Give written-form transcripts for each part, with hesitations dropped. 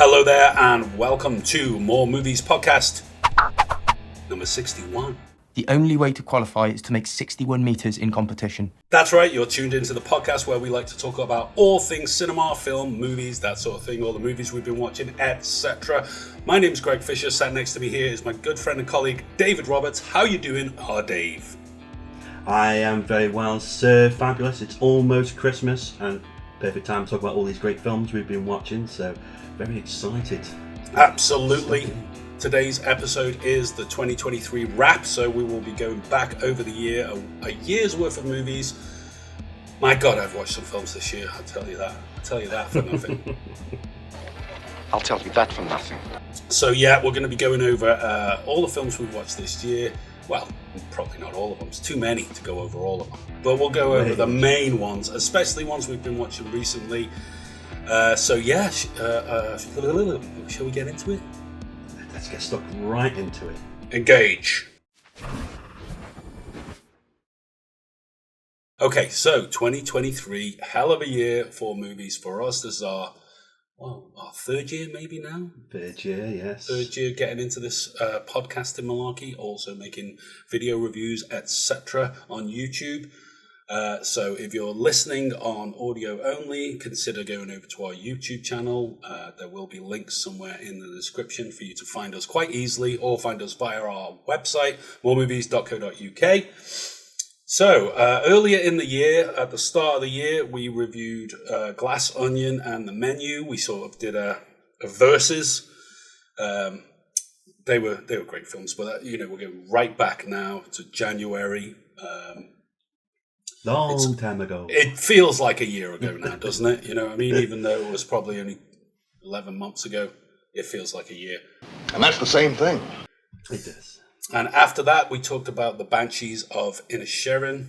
Hello there, and welcome to More Movies Podcast, number 61. The only way to qualify is to make 61 metres in competition. That's right, you're tuned into the podcast where we like to talk about all things cinema, film, movies, that sort of thing, all the movies we've been watching, etc. My name's Greg Fisher. Sat next to me here is my good friend and colleague, David Roberts. How you doing, Dave? I am very well, sir. Fabulous. It's almost Christmas and perfect time to talk about all these great films we've been watching, so very excited. Absolutely. Today's episode is the 2023 wrap, so we will be going back over the year, a year's worth of movies. My God, I've watched some films this year, I'll tell you that. I'll tell you that for nothing. I'll tell you that for nothing. So yeah, we're going to be going over all the films we've watched this year. Well, probably not all of them. It's too many to go over all of them. But we'll go over the main ones, especially ones we've been watching recently. So yeah, shall we get into it? Let's get stuck right into it. Engage. Okay, so 2023, hell of a year for movies for us. This is our third year maybe now? Third year, yes. Third year getting into this podcasting malarkey, also making video reviews, etc. on YouTube. So if you're listening on audio only, consider going over to our YouTube channel. There will be links somewhere in the description for you to find us quite easily, or find us via our website, moremovies.co.uk. So earlier in the year, at the start of the year, we reviewed Glass Onion and The Menu. We sort of did a versus. They were great films, but we're going right back now to January. Long time ago. It feels like a year ago now, doesn't it? You know what I mean? Even though it was probably only 11 months ago, it feels like a year. And that's the same thing. It does. And after that, we talked about The Banshees of Inisherin.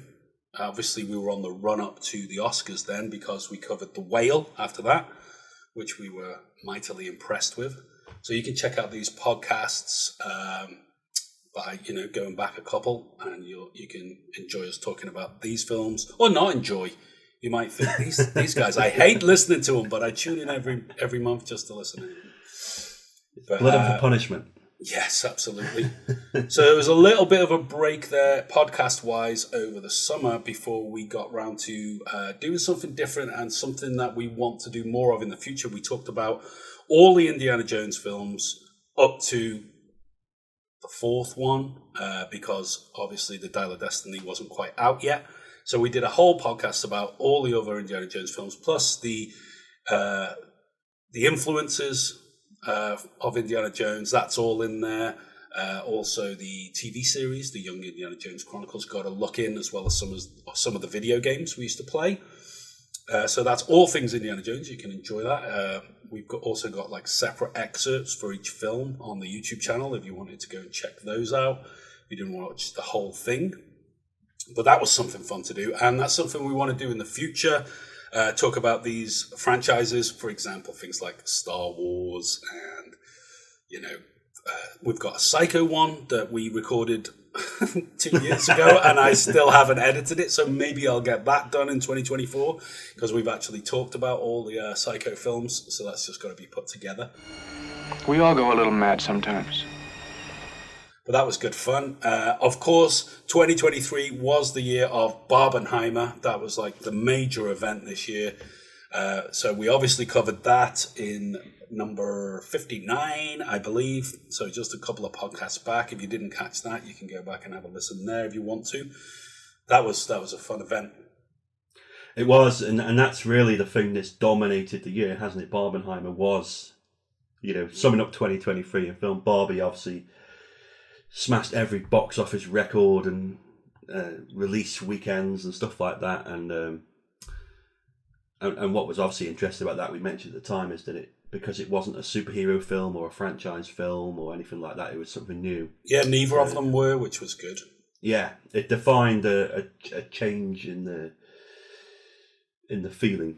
Obviously, we were on the run-up to the Oscars then, because we covered The Whale after that, which we were mightily impressed with. So you can check out these podcasts by going back a couple, and you can enjoy us talking about these films, or not enjoy. You might think these guys, I hate listening to them, but I tune in every month just to listen to them. But, Blood for punishment. Yes, absolutely. So there was a little bit of a break there, podcast-wise, over the summer before we got round to doing something different and something that we want to do more of in the future. We talked about all the Indiana Jones films up to the fourth one, because obviously the Dial of Destiny wasn't quite out yet. So we did a whole podcast about all the other Indiana Jones films, plus the influences of Indiana Jones. That's all in there. Also the TV series, the Young Indiana Jones Chronicles, got a look in, as well as some of the video games we used to play. So that's all things Indiana Jones. You can enjoy that. We've also got like separate excerpts for each film on the YouTube channel if you wanted to go and check those out. If you didn't want to watch the whole thing. But that was something fun to do. And that's something we want to do in the future. Talk about these franchises, for example, things like Star Wars. And, we've got a Psycho one that we recorded 2 years ago, and I still haven't edited it, so maybe I'll get that done in 2024, because we've actually talked about all the Psycho films, so that's just got to be put together. We all go a little mad sometimes. But that was good fun. Of course, 2023 was the year of Barbenheimer. That was like the major event this year. So we obviously covered that in number 59, I believe. So just a couple of podcasts back. If you didn't catch that, you can go back and have a listen there if you want to. That was a fun event. It was, and that's really the thing that's dominated the year, hasn't it? Barbenheimer was, summing up 2023, and film Barbie obviously smashed every box office record and release weekends and stuff like that. And what was obviously interesting about that, we mentioned at the time, is that because it wasn't a superhero film or a franchise film or anything like that, it was something new. Yeah, neither of them were, which was good. Yeah, it defined a change in the feeling,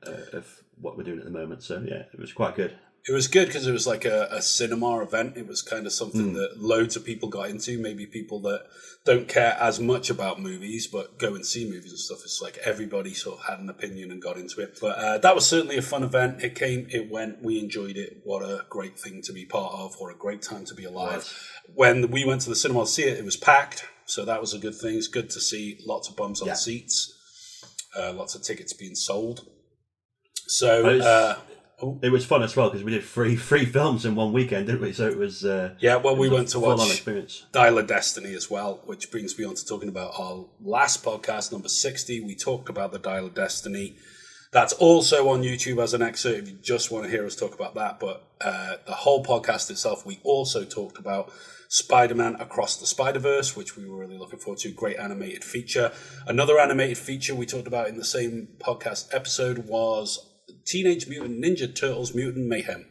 of what we're doing at the moment. So yeah, it was quite good. It was good because it was like a cinema event. It was kind of something that loads of people got into. Maybe people that don't care as much about movies but go and see movies and stuff. It's like everybody sort of had an opinion and got into it. But that was certainly a fun event. It came, it went, we enjoyed it. What a great thing to be part of. What a great time to be alive. When we went to the cinema to see it, it was packed. So that was a good thing. It's good to see lots of bums on seats. Lots of tickets being sold. So... It was fun as well because we did three films in one weekend, didn't we? So it was we went to watch experience. Dial of Destiny as well, which brings me on to talking about our last podcast, number 60. We talked about the Dial of Destiny. That's also on YouTube as an excerpt if you just want to hear us talk about that. But the whole podcast itself, we also talked about Spider-Man Across the Spider-Verse, which we were really looking forward to. Great animated feature. Another animated feature we talked about in the same podcast episode was Teenage Mutant Ninja Turtles Mutant Mayhem.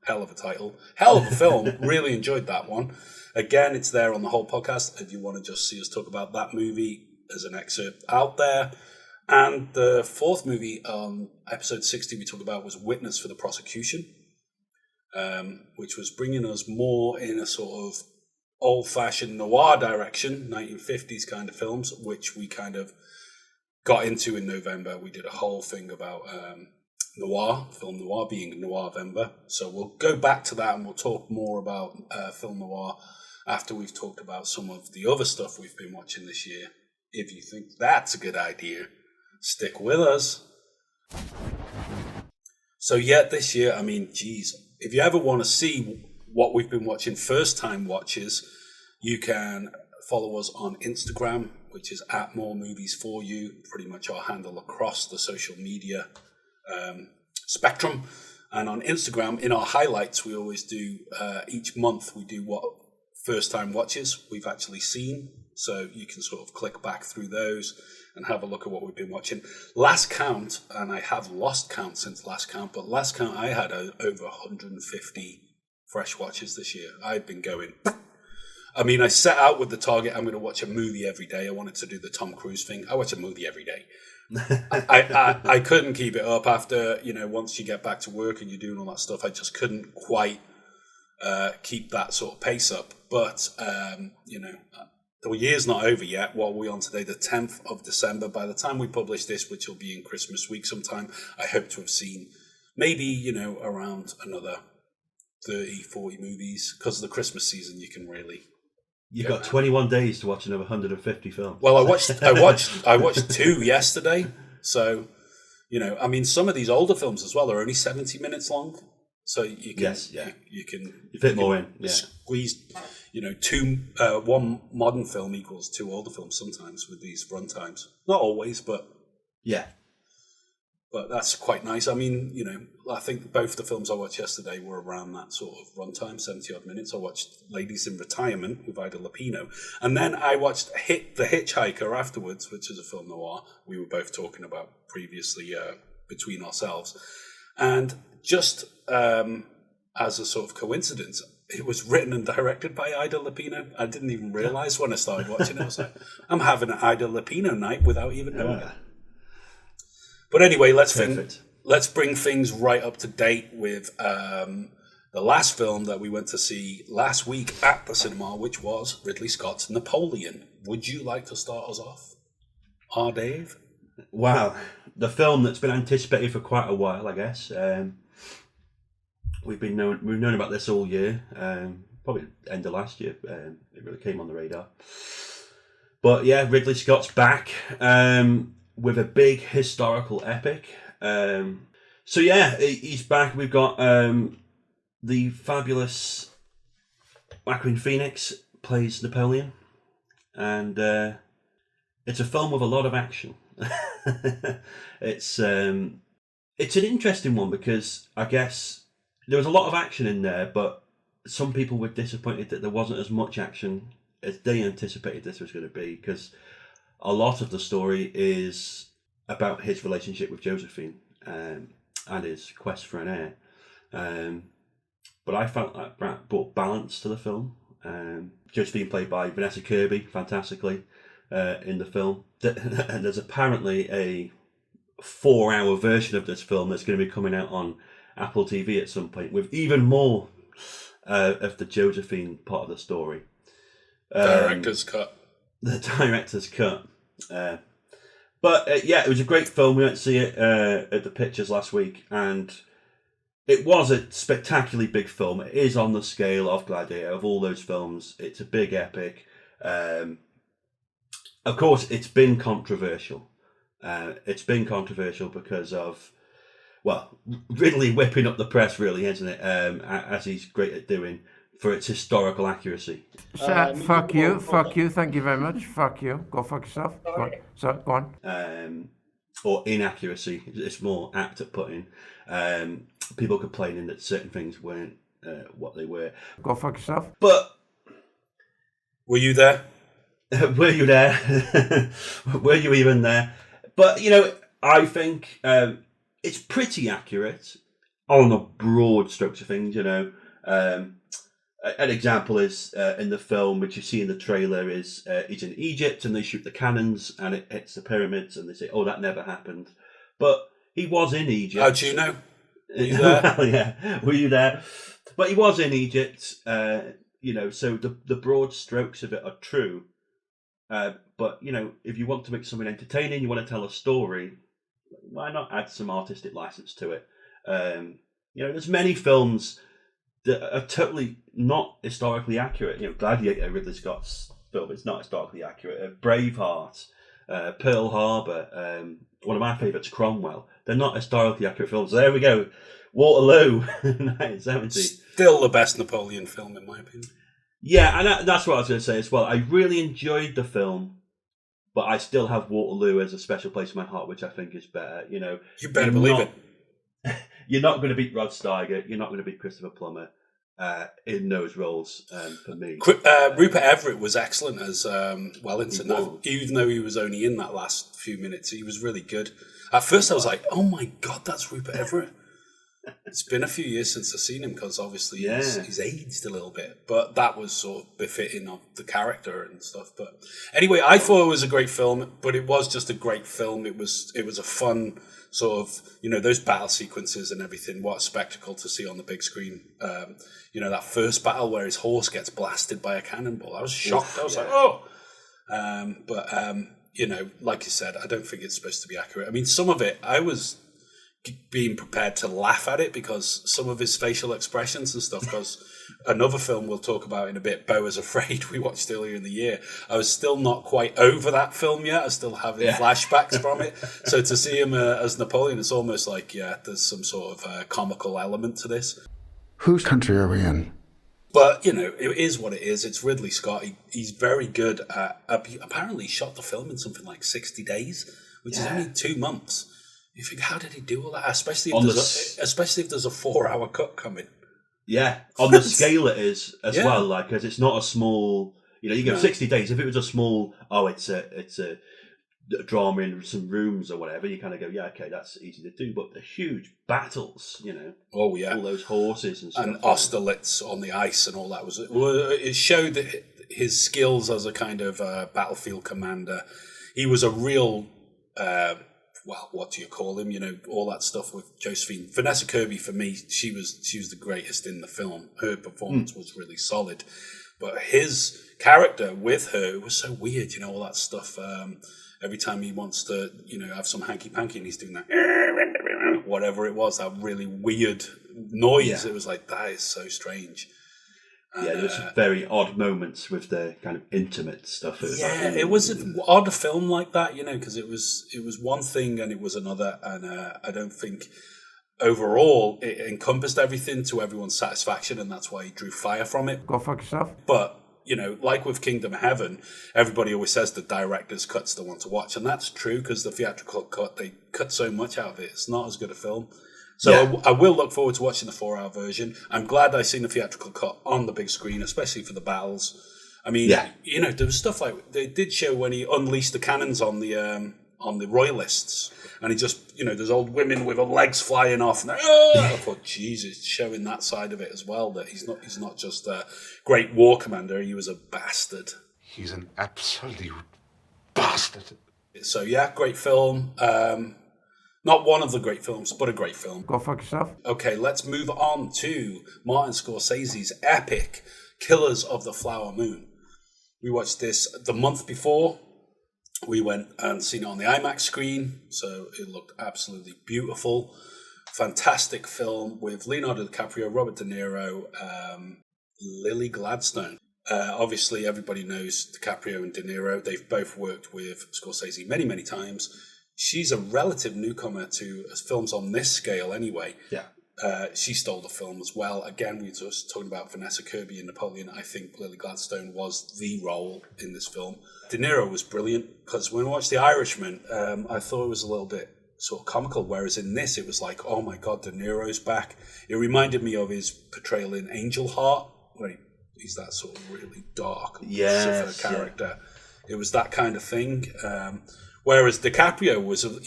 Hell of a title. Hell of a film. Really enjoyed that one. Again, it's there on the whole podcast if you want to just see us talk about that movie as an excerpt out there. And the fourth movie on episode 60 we talked about was Witness for the Prosecution, which was bringing us more in a sort of old-fashioned noir direction, 1950s kind of films, which we kind of got into in November. We did a whole thing about... film noir being Noirvember. So we'll go back to that and we'll talk more about film noir after we've talked about some of the other stuff we've been watching this year. If you think that's a good idea, stick with us. So this year, I mean, geez, if you ever want to see what we've been watching first time watches, you can follow us on Instagram, which is @moremoviesforyou, pretty much our handle across the social media spectrum. And on Instagram, in our highlights, we always do each month we do what first time watches we've actually seen, so you can sort of click back through those and have a look at what we've been watching. Last count, and I have lost count since last count, but last count I had over 150 fresh watches this year. I've been going, I mean, I set out with the target, I'm going to watch a movie every day. I wanted to do the Tom Cruise thing. I watch a movie every day. I couldn't keep it up after, once you get back to work and you're doing all that stuff, I just couldn't quite keep that sort of pace up. But, the year's not over yet. What are we on today? The 10th of December. By the time we publish this, which will be in Christmas week sometime, I hope to have seen maybe, around another 30, 40 movies. Because of the Christmas season, you can really... You've got 21 days to watch another 150 films. Well, I watched 2 yesterday. So, I mean, some of these older films as well are only 70 minutes long. So you can, you fit more in. Yeah. Squeeze, one modern film equals 2 older films sometimes with these run times. Not always, but yeah. But that's quite nice. I mean, I think both the films I watched yesterday were around that sort of runtime, 70-odd minutes. I watched Ladies in Retirement with Ida Lupino. And then I watched The Hitchhiker afterwards, which is a film noir we were both talking about previously between ourselves. And just as a sort of coincidence, it was written and directed by Ida Lupino. I didn't even realise when I started watching it. I was like, I'm having an Ida Lupino night without even knowing it. But anyway, let's bring things right up to date with the last film that we went to see last week at the cinema, which was Ridley Scott's Napoleon. Would you like to start us off, Dave? Wow, the film that's been anticipated for quite a while, I guess. We've known about this all year, probably end of last year. It really came on the radar. But yeah, Ridley Scott's back. With a big historical epic. So yeah, he's back. We've got the fabulous Joaquin Phoenix plays Napoleon. And it's a film with a lot of action. It's an interesting one because I guess there was a lot of action in there, but some people were disappointed that there wasn't as much action as they anticipated this was going to be, because a lot of the story is about his relationship with Josephine and his quest for an heir. But I felt that brought balance to the film. Josephine played by Vanessa Kirby fantastically in the film. And there's apparently a 4-hour version of this film that's going to be coming out on Apple TV at some point with even more of the Josephine part of the story. Director's cut. The director's cut. But yeah, it was a great film. We went to see it at the Pictures last week, and it was a spectacularly big film. It is on the scale of Gladiator, of all those films. It's a big epic. Of course, it's been controversial. It's been controversial because of, well, Ridley whipping up the press, really, isn't it? As he's great at doing, for its historical accuracy. Fuck you, thank you very much. Fuck you. Go fuck yourself. Go on. So, go on. Or inaccuracy, it's more apt at putting. People complaining that certain things weren't what they were. Go fuck yourself. But were you there? Were you there? Were you even there? But, I think it's pretty accurate on the broad strokes of things, An example is in the film, which you see in the trailer, is he's in Egypt and they shoot the cannons and it hits the pyramids and they say, oh, that never happened. But he was in Egypt. How do you know? Were you there? Well, yeah, were you there? But he was in Egypt, so the broad strokes of it are true. But, if you want to make something entertaining, you want to tell a story, why not add some artistic license to it? There's many films that are totally not historically accurate. Gladiator, Ridley Scott's film, is not historically accurate. Braveheart, Pearl Harbor, one of my favourites, Cromwell. They're not historically accurate films. So there we go. Waterloo, 1970. Still the best Napoleon film, in my opinion. Yeah, and that's what I was going to say as well. I really enjoyed the film, but I still have Waterloo as a special place in my heart, which I think is better. You better believe it. You're not going to beat Rod Steiger. You're not going to beat Christopher Plummer in those roles for me. Rupert Everett was excellent as Wellington. Even though he was only in that last few minutes, he was really good. At first I was like, oh my God, that's Rupert Everett. It's been a few years since I've seen him because obviously he's aged a little bit, but that was sort of befitting of the character and stuff. But anyway, I thought it was a great film, but it was just a great film. It was a fun sort of, those battle sequences and everything. What a spectacle to see on the big screen. That first battle where his horse gets blasted by a cannonball. I was shocked. I was like, oh. Like you said, I don't think it's supposed to be accurate. I mean, some of it, I was being prepared to laugh at it because some of his facial expressions and stuff, because another film we'll talk about in a bit, Beau is Afraid, we watched earlier in the year, I was still not quite over that film yet. I was still having flashbacks from it. So to see him as Napoleon, it's almost like, there's some sort of comical element to this. Whose country are we in? But, it is what it is. It's Ridley Scott. He's very good at... apparently he shot the film in something like 60 days, which is only 2 months. You think, how did he do all that? Especially if there's a 4-hour cut coming. Yeah, on the scale it is as well. Like, because it's not a small. You go 60 days. If it was a small, it's a drama in some rooms or whatever, you kind of go, okay, that's easy to do. But the huge battles, oh yeah, all those horses and stuff, and Austerlitz on the ice and all that it showed that his skills as a kind of battlefield commander. He was a real. What do you call him? All that stuff with Josephine. Vanessa Kirby, for me, she was the greatest in the film. Her performance was really solid. But his character with her was so weird, all that stuff. Every time he wants to, have some hanky-panky and he's doing that, whatever it was, that really weird noise. It was like, that is so strange. There was some very odd moments with the kind of intimate stuff. It was an odd film like that, because it was one thing and it was another, and I don't think overall it encompassed everything to everyone's satisfaction, and that's why he drew fire from it. Go fuck yourself. But like with Kingdom of Heaven, everybody always says the director's cut's the one to watch, and that's true because the theatrical cut, they cut so much out of it. It's not as good a film. So I will look forward to watching the 4-hour version. I'm glad I seen the theatrical cut on the big screen, especially for the battles. I mean, there was stuff like they did show when he unleashed the cannons on the royalists, and he just, there's old women with their legs flying off. And I thought, Jesus, showing that side of it as well, that he's not just a great war commander. He was a bastard. He's an absolute bastard. So great film. Not one of the great films, but a great film. Go fuck yourself. Okay, let's move on to Martin Scorsese's epic Killers of the Flower Moon. We watched this the month before. We went and seen it on the IMAX screen, so it looked absolutely beautiful. Fantastic film with Leonardo DiCaprio, Robert De Niro, Lily Gladstone. Obviously, everybody knows DiCaprio and De Niro. They've both worked with Scorsese many, many times. She's a relative newcomer to films on this scale anyway. Yeah. She stole the film as well. Again, we were just talking about Vanessa Kirby and Napoleon. I think Lily Gladstone was the role in this film. De Niro was brilliant because when we watched The Irishman, I thought it was a little bit sort of comical, whereas in this it was like, oh my God, De Niro's back. It reminded me of his portrayal in Angel Heart, where he's that sort of really dark character. Yeah. It was that kind of thing. Whereas DiCaprio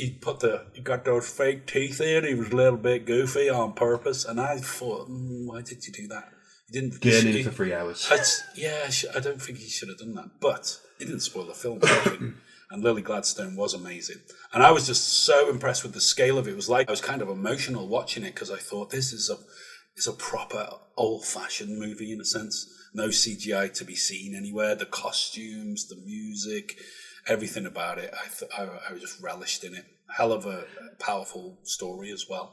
he got those fake teeth in. He was a little bit goofy on purpose, and I thought, why did you do that? He didn't get in for 3 hours. I don't think he should have done that, but it didn't spoil the film. And Lily Gladstone was amazing, and I was just so impressed with the scale of it. It was like I was kind of emotional watching it because I thought this is a proper old-fashioned movie in a sense. No CGI to be seen anywhere. The costumes, the music. Everything about it, I just relished in it. Hell of a powerful story as well.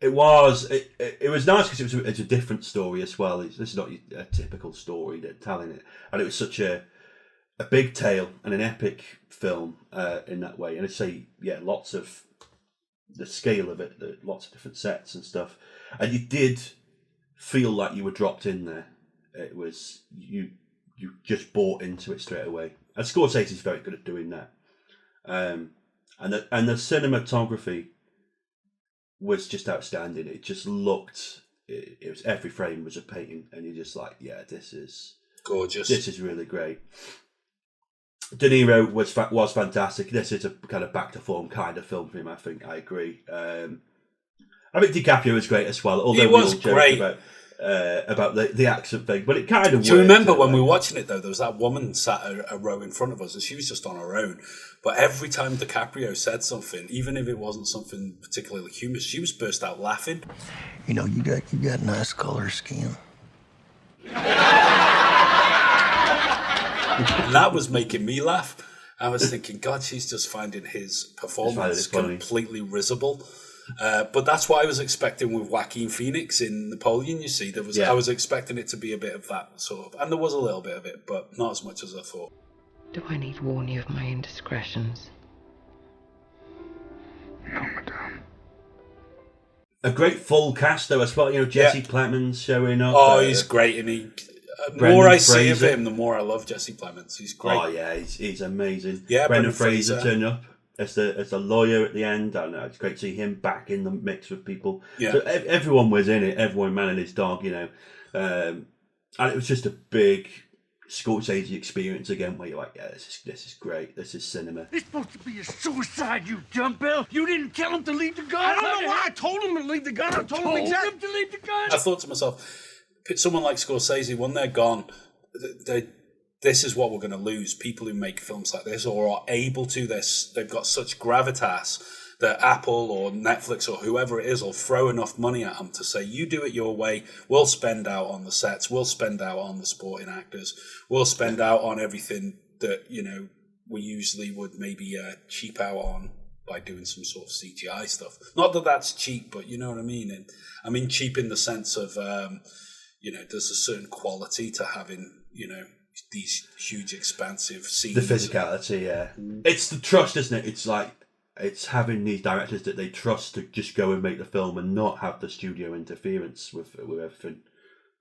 It was. It was nice because it's a different story as well. This is not a typical story they're telling it, and it was such a big tale and an epic film in that way. And I'd say, lots of the scale of it, lots of different sets and stuff, and you did feel like you were dropped in there. It was you just bought into it straight away. And Scorsese is very good at doing that. And the cinematography was just outstanding. It just looked, it was every frame was a painting, and you're just like, this is gorgeous. This is really great. De Niro was fantastic. This is a kind of back to form kind of film for him. I think I agree. I think DiCaprio was great as well. Although he was great. About the accent thing, but it kind of. Do you remember when we were watching it though? There was that woman sat a row in front of us, and she was just on her own. But every time DiCaprio said something, even if it wasn't something particularly humorous, she was burst out laughing. You know, you got nice color skin. And that was making me laugh. I was thinking, God, she's just finding his performance completely risible. But that's what I was expecting with Joaquin Phoenix in Napoleon. You see, I was expecting it to be a bit of that sort of, and there was a little bit of it, but not as much as I thought. Do I need warn you of my indiscretions? No, madame. A great full cast though as well. You know, Jesse Plemons showing up. Oh, he's great, and the more I see of him, the more I love Jesse Plemons. He's great. Oh yeah, he's amazing. Yeah, Brendan Fraser turned up as the lawyer at the end. I know it's great to see him back in the mix with people. Yeah. So everyone was in it. Everyone, man and his dog. You know, and it was just a big Scorsese experience again, where you're like, this is great. This is cinema. It's supposed to be a suicide, you dumbbell. You didn't tell him to leave the gun. I don't know why I told him to leave the gun. I told him exactly to leave the gun. I thought to myself, someone like Scorsese, when they're gone, this is what we're going to lose. People who make films like this or are able to. They've got such gravitas that Apple or Netflix or whoever it is will throw enough money at them to say, you do it your way, we'll spend out on the sets, we'll spend out on the supporting actors, we'll spend out on everything that, we usually would maybe cheap out on by doing some sort of CGI stuff. Not that that's cheap, but you know what I mean? And I mean cheap in the sense of, there's a certain quality to having, these huge, expansive scenes. The physicality, yeah. It's the trust, isn't it? It's like, it's having these directors that they trust to just go and make the film and not have the studio interference with everything.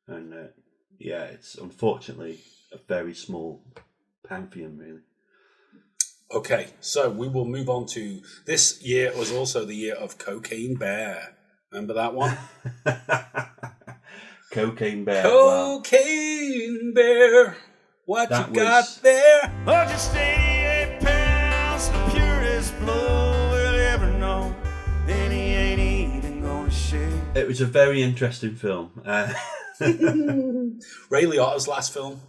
And it's unfortunately a very small pantheon, really. Okay, so we will move on to this year. Was also the year of Cocaine Bear. Remember that one? Cocaine Bear. Cocaine Bear. What that you got there? Oh, just 88 pounds, the purest blow we'll ever know. Then he ain't even gonna shake. It was a very interesting film. Ray Liotta's last film.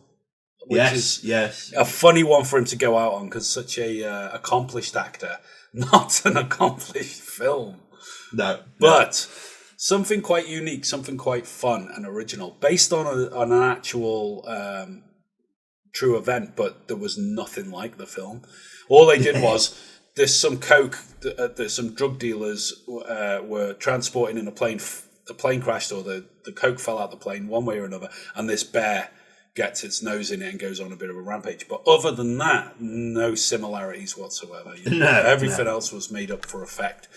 Yes. A funny one for him to go out on because such a accomplished actor not an accomplished film. No. But something quite unique, something quite fun and original, based on an actual true event, but there was nothing like the film. All they did was, there's some coke, there's some drug dealers were transporting in a plane. The plane crashed, or the coke fell out the plane one way or another, and this bear gets its nose in it and goes on a bit of a rampage. But other than that, no similarities whatsoever. Everything else was made up for effect.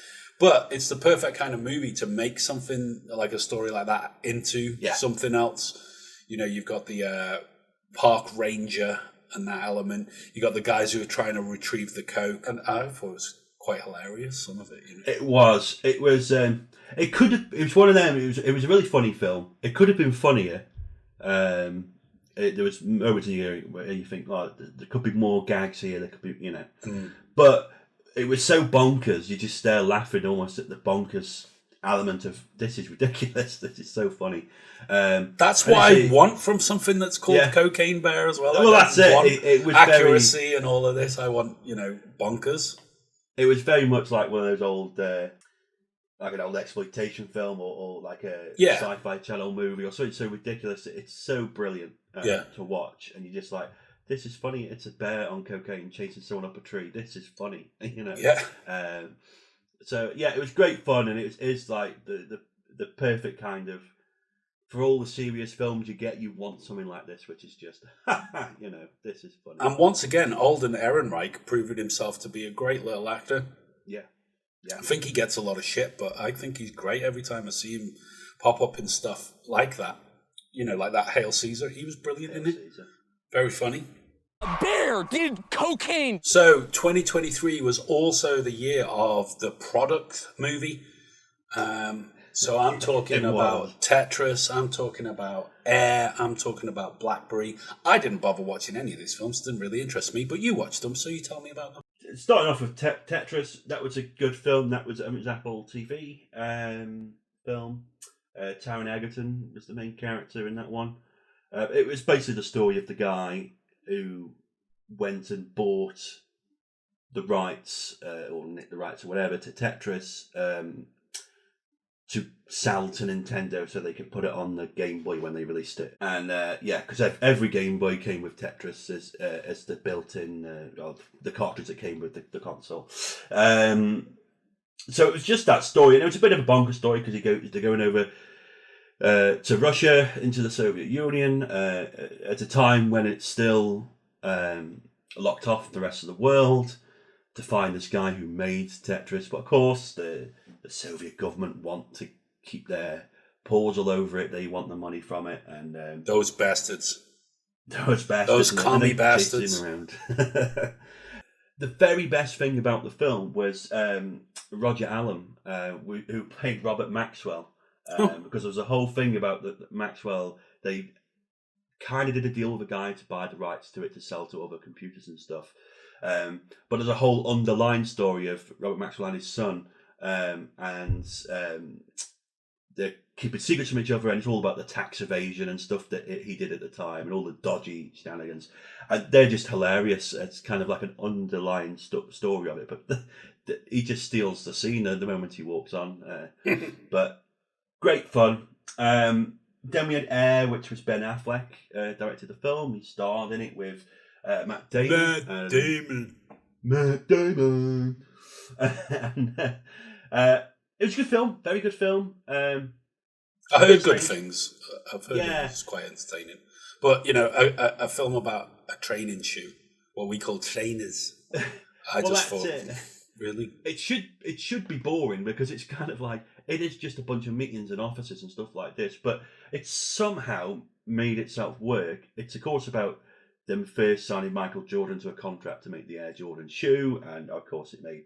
But it's the perfect kind of movie to make something like a story like that into something else. You know, you've got the park ranger and that element. You got the guys who are trying to retrieve the coke, and I thought it was quite hilarious. Some of it, you know. It was. It could have. It was one of them. It was a really funny film. It could have been funnier. There was moments in here where you think, oh, there could be more gags here. There could be, you know, but it was so bonkers. You just stare laughing almost at the bonkers element of this is ridiculous. This is so funny. That's what I want from something that's called Cocaine Bear as well. Well, that's it. It was accuracy and all of this. I want, you know, bonkers. It was very much like one of those old, like an old exploitation film or like a sci-fi channel movie or something so ridiculous. It's so brilliant to watch, and you're just like, this is funny. It's a bear on cocaine chasing someone up a tree. This is funny, you know. Yeah. So yeah, it was great fun, and it is like the perfect kind of, for all the serious films you get, you want something like this, which is just, you know, this is funny. And once again, Alden Ehrenreich proved himself to be a great little actor. Yeah. Yeah. I think he gets a lot of shit, but I think he's great every time I see him pop up in stuff like that. You know, like that Hail Caesar. He was brilliant in it. Very funny. A bear did cocaine. So 2023 was also the year of the product movie. So I'm talking about Tetris, I'm talking about Air, I'm talking about Blackberry. I didn't bother watching any of these films, didn't really interest me, but you watched them, so you tell me about them. Starting off with Tetris, that was a good film. That was Apple TV film. Taron Egerton was the main character in that one. It was basically the story of the guy who went and bought the rights, or nicked the rights or whatever, to Tetris to sell to Nintendo so they could put it on the Game Boy when they released it. And because every Game Boy came with Tetris as the built-in, the cartridge that came with the console. So it was just that story, and it was a bit of a bonkers story because they're going over to Russia, into the Soviet Union, at a time when it's still locked off the rest of the world, to find this guy who made Tetris. But of course, the Soviet government want to keep their paws all over it. They want the money from it, and those bastards, those commie bastards. Around. The very best thing about the film was Roger Allam, who played Robert Maxwell, because there was a whole thing about Maxwell. They kind of did a deal with a guy to buy the rights to it to sell to other computers and stuff. But there's a whole underlying story of Robert Maxwell and his son, and they're keeping secrets from each other, and it's all about the tax evasion and stuff that he did at the time, and all the dodgy shenanigans. And they're just hilarious. It's kind of like an underlying story of it, but he just steals the scene the moment he walks on. But great fun. Then we had Air, which was Ben Affleck directed the film. He starred in it with Matt Damon. Matt Damon. And it was a good film, very good film. I heard good things. I've heard it was quite entertaining. But, you know, a film about a training shoe, what we call trainers. I just thought, really? It should be boring because it's kind of like, it is just a bunch of meetings and offices and stuff like this, but it's somehow made itself work. It's, of course, about them first signing Michael Jordan to a contract to make the Air Jordan shoe, and, of course, it made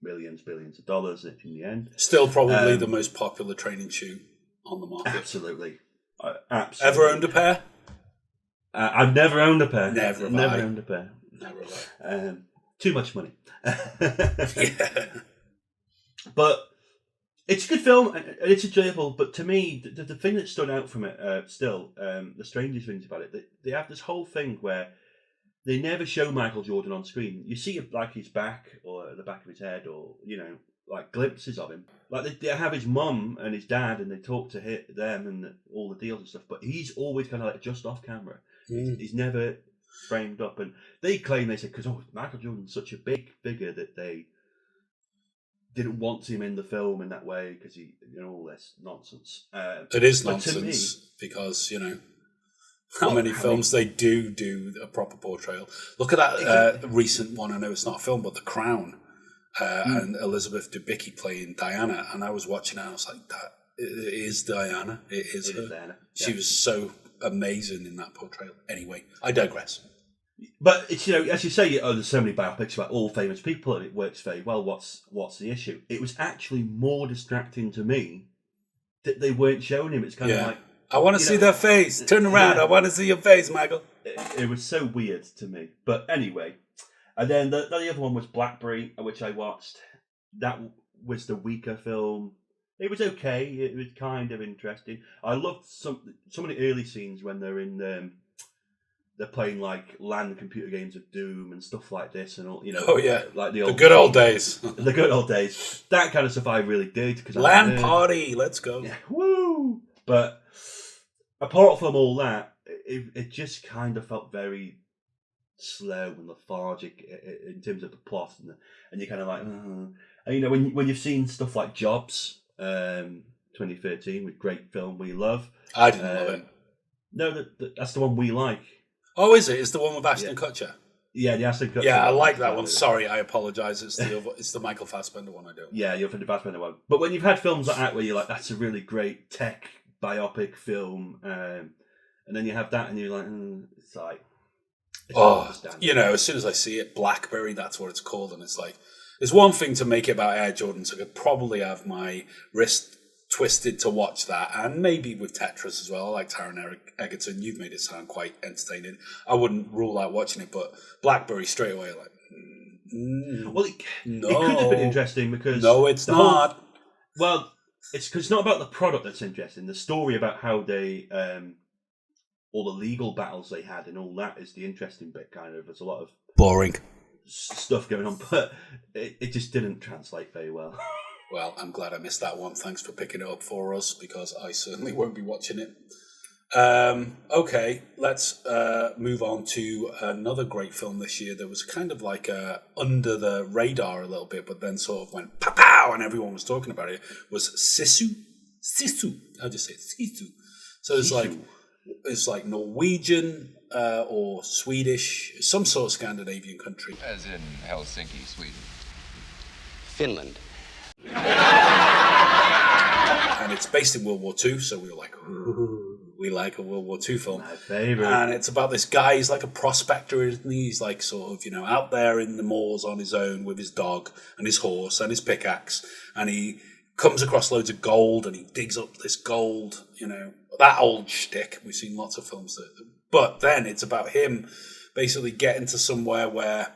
billions of dollars in the end. Still probably the most popular training shoe on the market. Absolutely. Ever owned a pair? I've never owned a pair. Never owned a pair. Never have. Too much money. Yeah. But it's a good film and it's enjoyable. But to me, the thing that stood out from it, the strangest things about it, they have this whole thing where they never show Michael Jordan on screen. You see like his back or the back of his head, or like glimpses of him. Like they have his mum and his dad, and they talk to them and all the deals and stuff. But he's always kind of like just off camera. He's never framed up. And they said because Michael Jordan's such a big figure that they didn't want him in the film in that way because he all this nonsense. It is nonsense because how many films they do a proper portrayal. Look at that recent one. I know it's not a film, but The Crown. And Elizabeth Debicki playing Diana, and I was watching it and I was like, that it is Diana. It is her. Diana. Yeah. She was so amazing in that portrayal. Anyway, I digress. But it's as you say, there's so many biopics about all famous people and it works very well. What's the issue? It was actually more distracting to me that they weren't showing him. It's kind of like, I want to see their face. Turn around. I want to see your face, Michael. It was so weird to me. But anyway. And then the other one was Blackberry, which I watched. That was the weaker film. It was okay. It was kind of interesting. I loved some of the early scenes when they're in they're playing like LAN computer games of Doom and stuff like this, and all Oh yeah, like the good old days. The good old days. That kind of stuff I really did because LAN party. Let's go. Yeah, woo! But apart from all that, it just kind of felt very slow and lethargic in terms of the plot, and you're kind of like, and when you've seen stuff like Jobs, 2013, with great film we love. I didn't love it. No, that's the one we like. Oh, is it? It's the one with Ashton Kutcher. Yeah, the Ashton Kutcher. Yeah, I like that one. Sorry, I apologise. It's the Michael Fassbender one I don't. Yeah, you're for the Fassbender one. But when you've had films like that where you're like, that's a really great tech biopic film, and then you have that and you're like, it's like. As soon as I see it, Blackberry, that's what it's called, and it's like, there's one thing to make it about Air Jordans. I could probably have my wrist twisted to watch that, and maybe with Tetris as well. I like Taron Egerton. You've made it sound quite entertaining. I wouldn't rule out watching it, but Blackberry straight away, like, well, it could have been interesting because no, it's not. It's because it's not about the product that's interesting. The story about how they. All the legal battles they had and all that is the interesting bit, kind of. There's a lot of boring stuff going on, but it just didn't translate very well. Well, I'm glad I missed that one. Thanks for picking it up for us, because I certainly won't be watching it. Okay, let's move on to another great film this year that was kind of like under the radar a little bit, but then sort of went pow, and everyone was talking about it, was Sisu. I'll just say it, Sisu. So it's like Norwegian or Swedish, some sort of Scandinavian country. As in Helsinki, Sweden. Finland. And it's based in World War II, so we were like, ooh, we like a World War II film. My favourite. And it's about this guy, he's like a prospector, isn't he? He's like sort of, out there in the moors on his own with his dog and his horse and his pickaxe, and he comes across loads of gold, and he digs up this gold, that old shtick. We've seen lots of films but then it's about him basically getting to somewhere where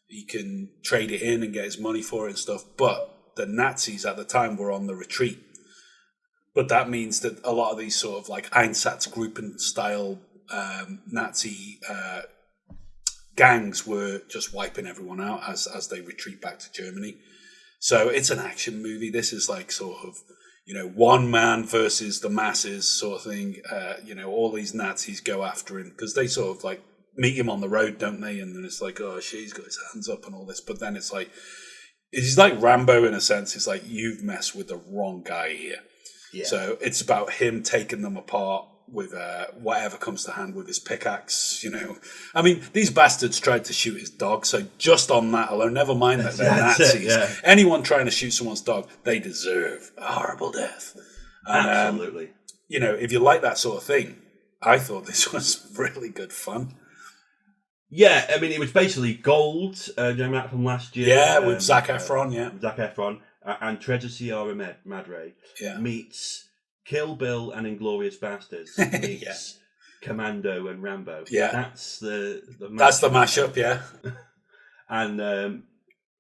he can trade it in and get his money for it and stuff. But the Nazis at the time were on the retreat. But that means that a lot of these sort of like Einsatzgruppen style Nazi gangs were just wiping everyone out as they retreat back to Germany. So it's an action movie. This is like sort of, one man versus the masses sort of thing. All these Nazis go after him because they sort of like meet him on the road, don't they? And then it's like, oh, shit, he's got his hands up and all this. But then it's like, he's like Rambo in a sense. It's like, you've messed with the wrong guy here. Yeah. So it's about him taking them apart with whatever comes to hand with his pickaxe, I mean, these bastards tried to shoot his dog, so just on that alone, never mind that they're Nazis. Yeah. Anyone trying to shoot someone's dog, they deserve a horrible death. And, absolutely. If you like that sort of thing, I thought this was really good fun. Yeah, I mean, it was basically Gold, do you remember that from last year? Yeah, with Zac Efron, Zac Efron, and Treasure Sierra Madre meets Kill Bill and Inglourious Bastards meets Commando and Rambo. Yeah, that's the that's the mashup. Yeah, and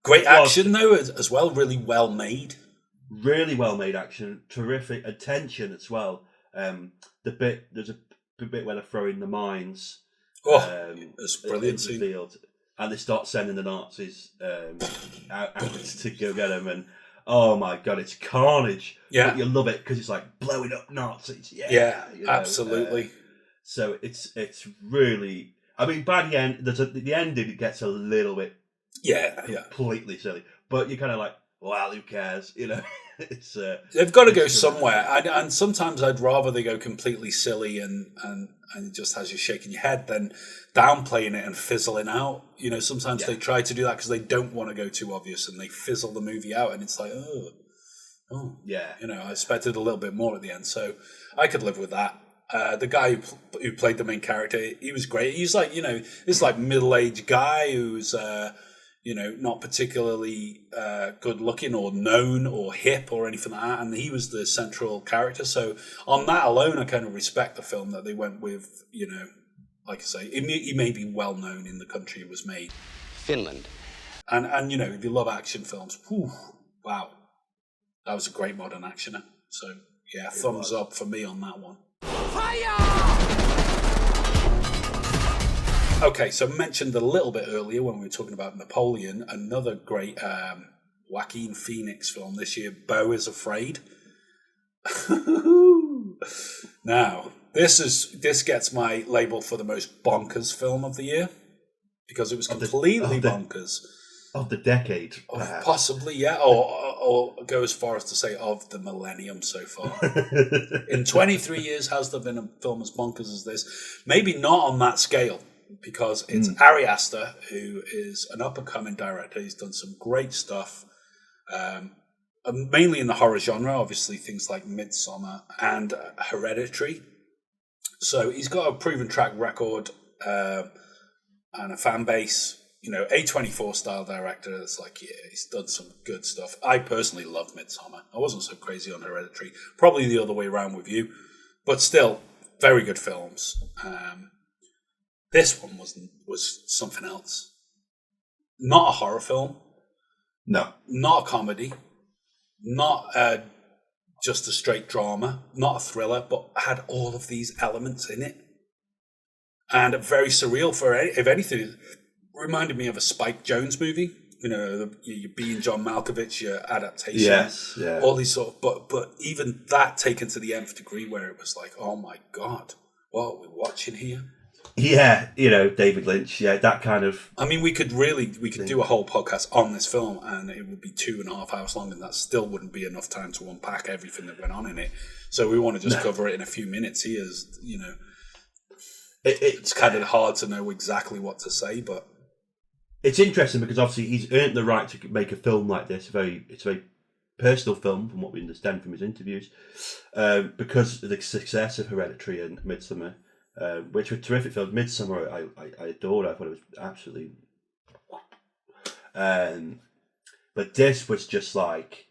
great action though as well. Really well made. Really well made action. Terrific attention as well. There's a bit where they're throwing the mines. it's brilliant into the field, and they start sending the Nazis out to go get him, and oh my god, it's carnage. Yeah, but you love it because it's like blowing up Nazis. Absolutely. So it's really. I mean, by the end, the ending it gets a little bit completely silly, but you're kind of like, well, who cares? It's they've got to go somewhere, and sometimes I'd rather they go completely silly and just has you shaking your head than downplaying it and fizzling out. Sometimes they try to do that because they don't want to go too obvious, and they fizzle the movie out, and it's like, oh, yeah. I expected a little bit more at the end, so I could live with that. The guy who played the main character, he was great. He's like, this like middle-aged guy who's not particularly good looking or known or hip or anything like that. And he was the central character. So on that alone, I kind of respect the film that they went with, like I say, he may be well known in the country it was made. Finland. And if you love action films, wow. That was a great modern actioner. So yeah, thumbs up for me on that one. Okay, so mentioned a little bit earlier when we were talking about Napoleon, another great Joaquin Phoenix film this year, Beau is Afraid. Now, this gets my label for the most bonkers film of the year because it was completely bonkers. Of the decade, possibly, yeah, or go as far as to say of the millennium so far. In 23 years, has there been a film as bonkers as this? Maybe not on that scale, because it's Ari Aster, who is an up-and-coming director. He's done some great stuff, mainly in the horror genre, obviously things like Midsommar and Hereditary. So he's got a proven track record and a fan base. A24 style director that's like, yeah, he's done some good stuff. I personally love Midsommar. I wasn't so crazy on Hereditary. Probably the other way around with you. But still, very good films. This one was something else. Not a horror film. No. Not a comedy. Not just a straight drama. Not a thriller, but had all of these elements in it. And very surreal for, if anything, reminded me of a Spike Jonze movie. Your being John Malkovich, your adaptation. Yes, yeah. All these sort of, but even that taken to the nth degree where it was like, oh my God, what are we watching here? Yeah, David Lynch, that kind of... I mean, we could do a whole podcast on this film and it would be 2.5 hours long and that still wouldn't be enough time to unpack everything that went on in it. So we want to just cover it in a few minutes here, it's kind of hard to know exactly what to say, but... It's interesting because obviously he's earned the right to make a film like this. It's a very personal film from what we understand from his interviews, because of the success of Hereditary and Midsommar, which were terrific films. Midsommar I adored. I thought it was absolutely... but this was just like...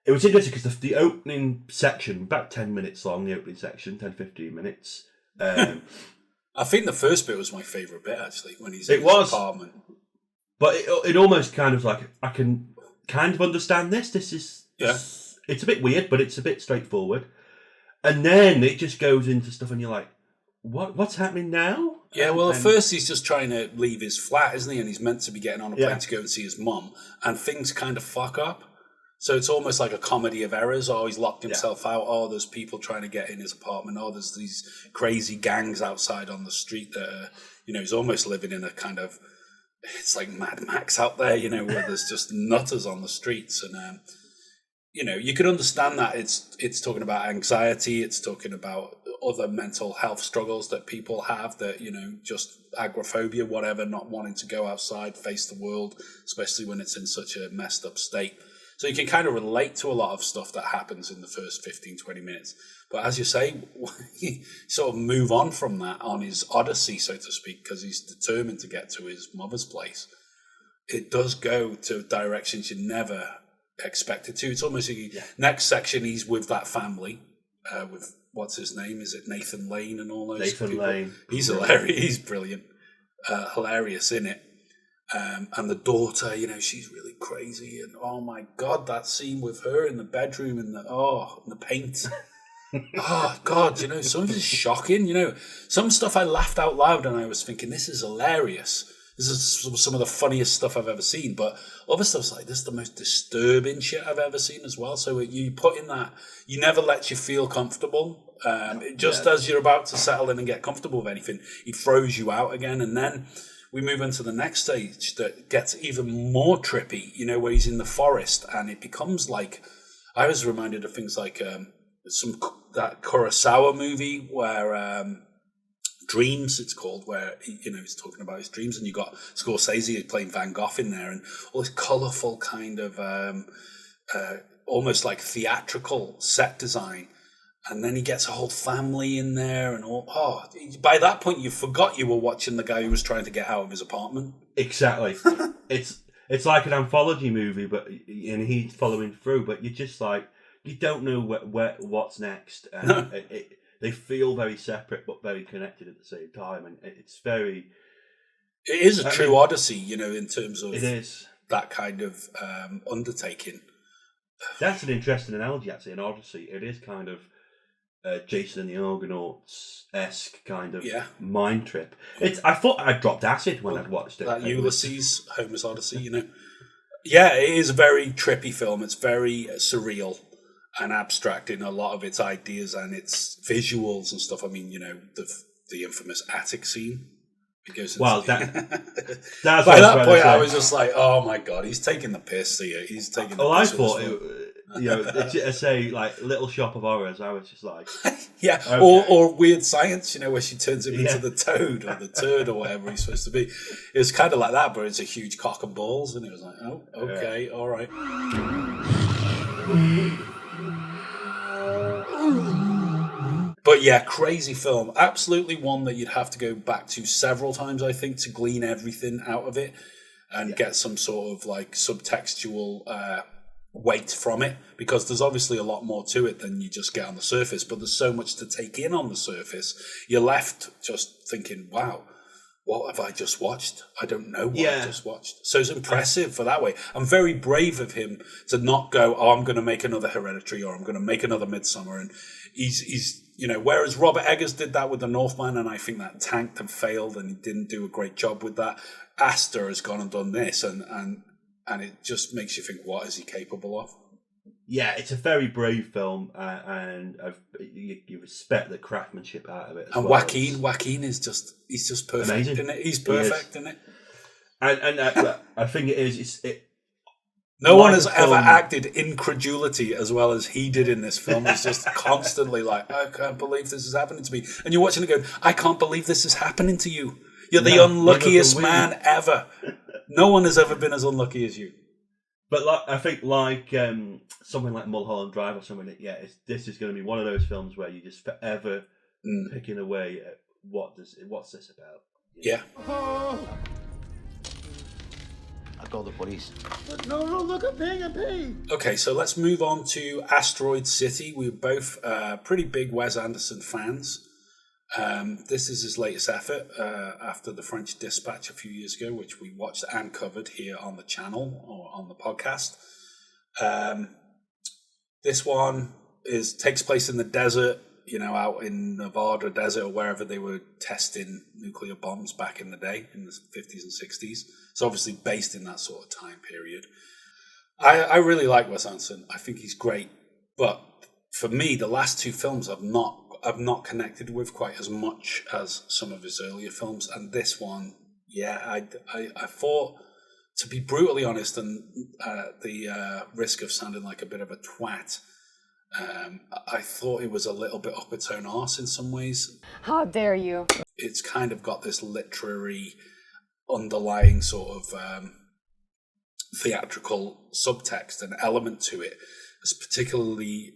It was interesting because the opening section, about 10 minutes long, the opening section, 10-15 minutes. I think the first bit was my favourite bit, actually, when he's in his apartment. But it almost kind of like, I can kind of understand this. This is... Yeah. It's a bit weird, but it's a bit straightforward. And then it just goes into stuff and you're like, what's happening now? Yeah, well, at first he's just trying to leave his flat, isn't he? And he's meant to be getting on a plane to go and see his mum. And things kind of fuck up. So it's almost like a comedy of errors. Oh, he's locked himself out. Oh, there's people trying to get in his apartment. Oh, there's these crazy gangs outside on the street that are, he's almost living in a kind of... It's like Mad Max out there, where there's just nutters on the streets. And, you can understand that it's talking about anxiety. It's talking about other mental health struggles that people have that, just agoraphobia, whatever, not wanting to go outside, face the world, especially when it's in such a messed up state. So you can kind of relate to a lot of stuff that happens in the first 15, 20 minutes. But as you say, you sort of move on from that on his odyssey, so to speak, because he's determined to get to his mother's place. It does go to directions you never expected to. It's almost next section, he's with that family, with, what's his name? Is it Nathan Lane and all those Nathan people? Lane. He's hilarious. He's brilliant. Hilarious in it. And the daughter, she's really crazy. And oh my God, that scene with her in the bedroom and the paint. Oh God, some of it is shocking. Some stuff I laughed out loud and I was thinking, this is hilarious. This is some of the funniest stuff I've ever seen. But other stuff's like, this is the most disturbing shit I've ever seen as well. So you put in that, you never let you feel comfortable. As you're about to settle in and get comfortable with anything, he throws you out again. And then we move into the next stage that gets even more trippy, where he's in the forest and it becomes like, I was reminded of things like that Kurosawa movie where Dreams, it's called, where he's talking about his dreams, and you got Scorsese playing Van Gogh in there, and all this colourful kind of almost like theatrical set design, and then he gets a whole family in there, and all. Oh, by that point you forgot you were watching the guy who was trying to get out of his apartment. Exactly. It's like an anthology movie, and he's following through, but you're just like, you don't know what's next, and they feel very separate but very connected at the same time, and it's very. It is a true odyssey, in terms of it is that kind of undertaking. That's an interesting analogy, actually. An odyssey. It is kind of Jason and the Argonauts-esque kind of mind trip. I thought I dropped acid when I'd watched it. That Ulysses, Homer's Odyssey, Yeah, it is a very trippy film. It's very surreal and abstract in a lot of its ideas and its visuals and stuff. I mean, the infamous attic scene. It goes into that's by that point, I was just like, "Oh my God, he's taking the piss here. He's taking the piss." I thought, I say, like, Little Shop of Horrors. I was just like, yeah, okay. or Weird Science, where she turns him into the toad or the turd or whatever he's supposed to be. It was kind of like that, but it's a huge cock and balls, and it was like, oh, okay, all right. But yeah, crazy film. Absolutely one that you'd have to go back to several times, I think, to glean everything out of it and get some sort of like subtextual weight from it, because there's obviously a lot more to it than you just get on the surface, but there's so much to take in on the surface. You're left just thinking, wow, what have I just watched? I don't know what I just watched. So it's impressive for that way. I'm very brave of him to not go, I'm going to make another Hereditary or I'm going to make another Midsommar. And he's whereas Robert Eggers did that with The Northman, and I think that tanked and failed and he didn't do a great job with that. Aster has gone and done this, and it just makes you think, what is he capable of? Yeah, it's a very brave film, and you respect the craftsmanship out of it. And Joaquin is just perfect. Amazing. In it. He's perfect in it. And I think it is. No one has ever acted incredulity as well as he did in this film. He's just constantly like, I can't believe this is happening to me. And you're watching it going, I can't believe this is happening to you. You're the unluckiest man ever. No one has ever been as unlucky as you. But I think something like Mulholland Drive or something, this is going to be one of those films where you're just forever picking away at what's this about. Yeah. I'll call the police. No, look, I'm paying. Okay, so let's move on to Asteroid City. We're both pretty big Wes Anderson fans. This is his latest effort after The French Dispatch a few years ago, which we watched and covered here on the channel or on the podcast. This one takes place in the desert, out in Nevada desert or wherever they were testing nuclear bombs back in the day, in the 50s and 60s. It's obviously based in that sort of time period. I really like Wes Anderson. I think he's great. But for me, the last two films I've not connected with quite as much as some of his earlier films. And this one, I thought, to be brutally honest, and the risk of sounding like a bit of a twat, I thought it was a little bit up its own arse in some ways. How dare you? It's kind of got this literary underlying sort of theatrical subtext and element to it. It's particularly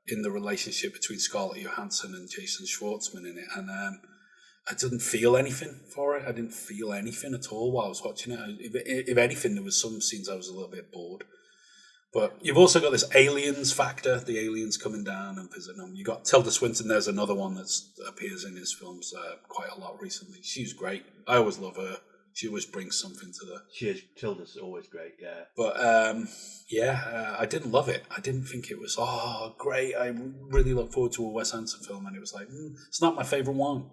in the relationship between Scarlett Johansson and Jason Schwartzman in it. And I didn't feel anything for it. I didn't feel anything at all while I was watching it. If anything, there was some scenes I was a little bit bored. But you've also got this aliens factor, the aliens coming down and visiting them. You got Tilda Swinton. There's another one that appears in his films quite a lot recently. She's great. I always love her. She always brings something to the... She is. Tilda's always great, yeah. But, I didn't love it. I didn't think it was, great. I really look forward to a Wes Anderson film. And it was like, it's not my favourite one.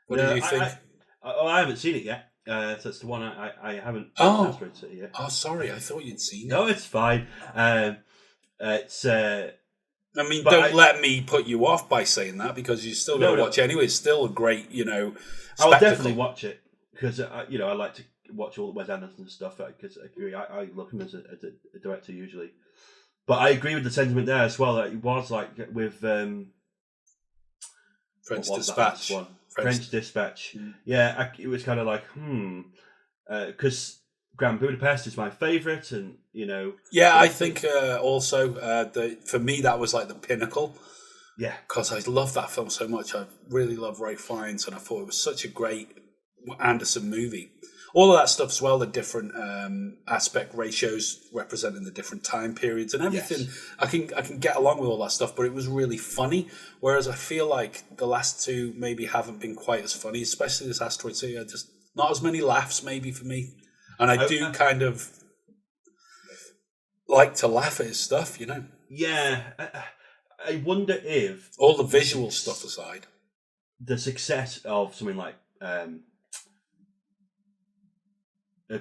What did you think? I haven't seen it yet. So that's the one I haven't Asteroid City yet. Oh, sorry. I thought you'd seen it. No, it's fine. It's... don't let me put you off by saying that, because you still got to watch anyway. It's still a great, spectacle. I'll definitely watch it, because I like to watch all the Wes Anderson stuff, because I agree. I love him as a director usually, but I agree with the sentiment there as well. That it was like with French Dispatch. French Dispatch. Yeah, it was kind of like because Grand Budapest is my favourite, and Yeah, I think also for me that was like the pinnacle. Yeah, because I love that film so much. I really love Ralph Fiennes, and I thought it was such a great Anderson movie. All of that stuff as well, the different aspect ratios representing the different time periods and everything. Yes. I can get along with all that stuff, but it was really funny. Whereas I feel like the last two maybe haven't been quite as funny, especially this Asteroid City. Just not as many laughs maybe for me. And I do kind of like to laugh at his stuff, Yeah, I wonder if... all the visual stuff aside, the success of something like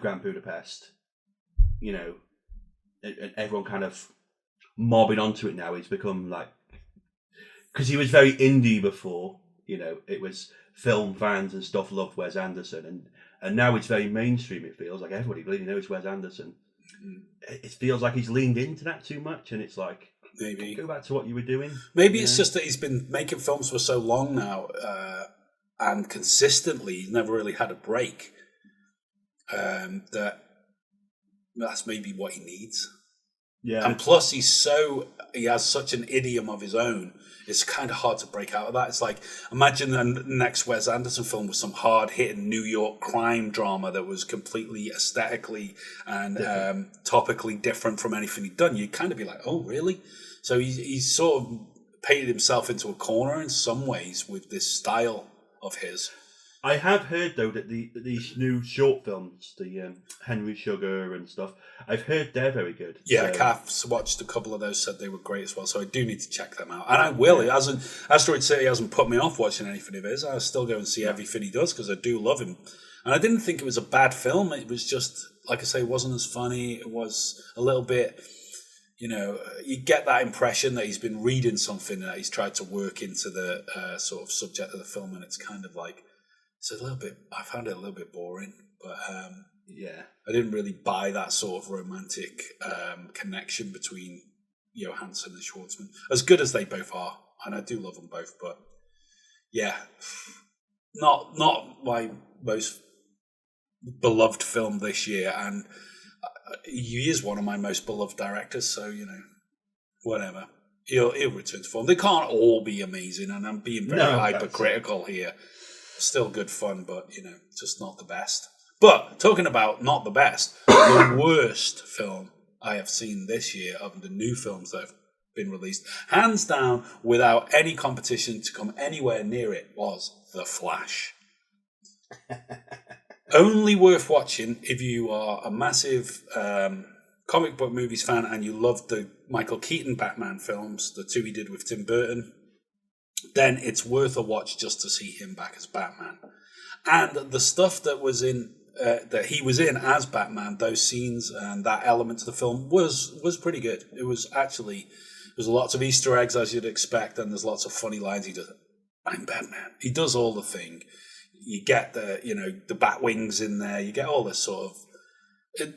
Grand Budapest, and everyone kind of mobbing onto it now. He's become like... because he was very indie before, it was film fans and stuff loved Wes Anderson, and now it's very mainstream. It feels like everybody really knows Wes Anderson. It feels like he's leaned into that too much, and it's like, maybe go back to what you were doing. Maybe it's just that he's been making films for so long now, and consistently, he's never really had a break. That's maybe what he needs. Yeah, and plus he has such an idiom of his own. It's kind of hard to break out of that. It's like, imagine the next Wes Anderson film with some hard-hitting New York crime drama that was completely aesthetically and topically different from anything he'd done. You'd kind of be like, oh, really? So he's sort of painted himself into a corner in some ways with this style of his. I have heard, though, that these new short films, the Henry Sugar and stuff, I've heard they're very good. Yeah, Kath's watched a couple of those, said they were great as well, so I do need to check them out. And I will. Yeah. Asteroid City hasn't put me off watching anything of his. I'll still go and see everything he does, because I do love him. And I didn't think it was a bad film. It was just, like I say, it wasn't as funny. It was a little bit... you get that impression that he's been reading something that he's tried to work into the sort of subject of the film, and it's kind of like... it's a little bit... I found it a little bit boring, but I didn't really buy that sort of romantic connection between Johansson and Schwartzman. As good as they both are, and I do love them both, but yeah, not my most beloved film this year, and he is one of my most beloved directors, so whatever. He'll return to form. They can't all be amazing, and I'm being very hypercritical here. Still good fun, but just not the best. But talking about not the best, the worst film I have seen this year of the new films that have been released, hands down, without any competition to come anywhere near it, was The Flash. Only worth watching if you are a massive comic book movies fan and you love the Michael Keaton Batman films, the two he did with Tim Burton. Then it's worth a watch just to see him back as Batman. And the stuff that was in that he was in as Batman, those scenes and that element of the film was pretty good. It was actually, there's lots of Easter eggs as you'd expect, and there's lots of funny lines. He does, I'm Batman. He does all the thing. You get the bat wings in there. You get all this sort of...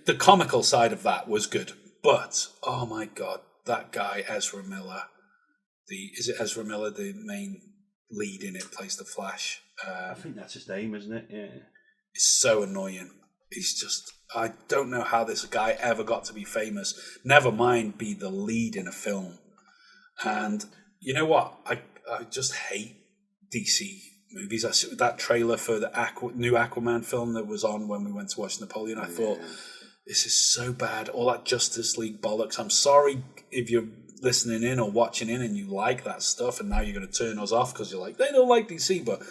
the comical side of that was good. But, oh my God, that guy, Ezra Miller... is it Ezra Miller, the main lead in it, plays the Flash? I think that's his name, isn't it? Yeah. It's so annoying. He's just... I don't know how this guy ever got to be famous. Never mind be the lead in a film. And you know what? I just hate DC movies. I saw that trailer for the new Aquaman film that was on when we went to watch Napoleon. I thought, this is so bad. All that Justice League bollocks. I'm sorry if you're listening in or watching in and you like that stuff, and now you're going to turn us off because you're like, they don't like DC, but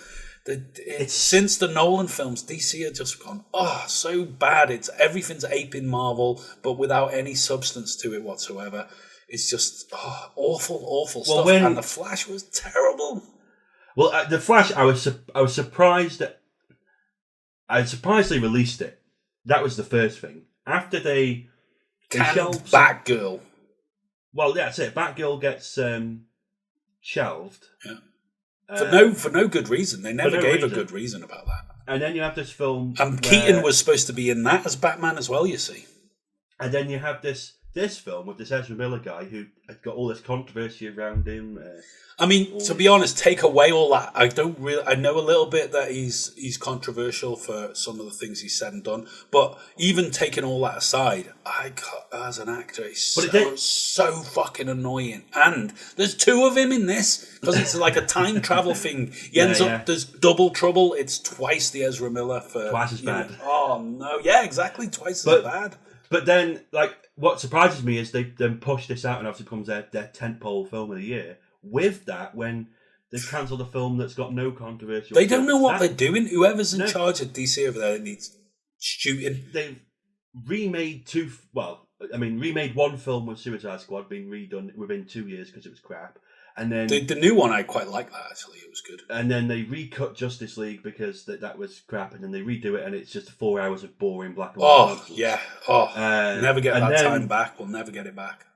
Since the Nolan films, DC have just gone, so bad. Everything's aping Marvel, but without any substance to it whatsoever. It's just awful stuff. And the Flash was terrible. Well, the Flash, I was surprised that they released it. That was the first thing. After they shelved Batgirl. Well, that's it. Batgirl gets shelved. Yeah. For no good reason. They never gave a good reason about that. And then you have this film. Keaton was supposed to be in that as Batman as well, you see. And then you have this film with this Ezra Miller guy who has got all this controversy around him. I mean, to be honest, take away all that. I know a little bit that he's controversial for some of the things he's said and done, but even taking all that aside, as an actor, he's so fucking annoying. And there's two of him in this because it's like a time travel thing. He ends up, there's double trouble. It's twice the Ezra Miller for twice as bad. Oh no, yeah, exactly, twice as bad. But then, like, what surprises me is they then push this out and obviously becomes their tentpole film of the year. With that, when they've cancelled a film that's got no controversy, they don't know what they're doing. Whoever's in charge of DC over there needs shooting. They've remade remade one film with Suicide Squad being redone within 2 years because it was crap, and then the new one I quite like that actually. It was good. And then they recut Justice League because that was crap, and then they redo it, and it's just 4 hours of boring black and white. Never get that time back. We'll never get it back.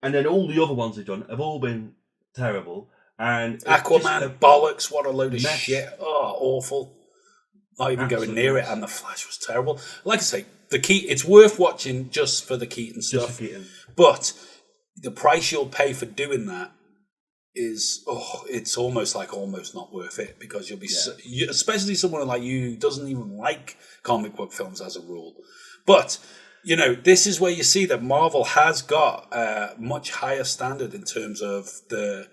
And then all the other ones they've done have all been terrible. And Aquaman, bollocks, what a load of shit. Awful. Not even going near it, and the Flash was terrible. Like I say, it's worth watching just for the Keaton stuff. But the price you'll pay for doing that is, it's almost not worth it, because you'll be, especially someone like you who doesn't even like comic book films as a rule. But, this is where you see that Marvel has got a much higher standard in terms of the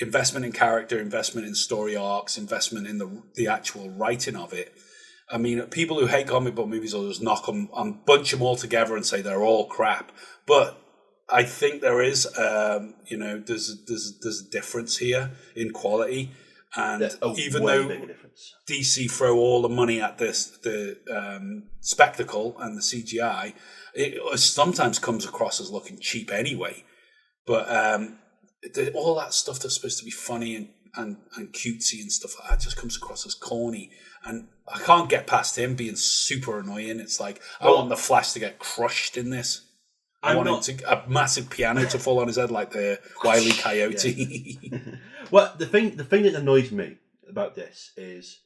investment in character, investment in story arcs, investment in the actual writing of it. I mean, people who hate comic book movies will just knock them and bunch them all together and say they're all crap. But I think there is, there's a difference here in quality, and even though DC throw all the money at the spectacle and the CGI, it sometimes comes across as looking cheap anyway. But all that stuff that's supposed to be funny and cutesy and stuff like that just comes across as corny, and I can't get past him being super annoying. It's like, I want the Flash to get crushed in this. I want a massive piano to fall on his head like the Wile E. Coyote. Well, the thing that annoys me about this is,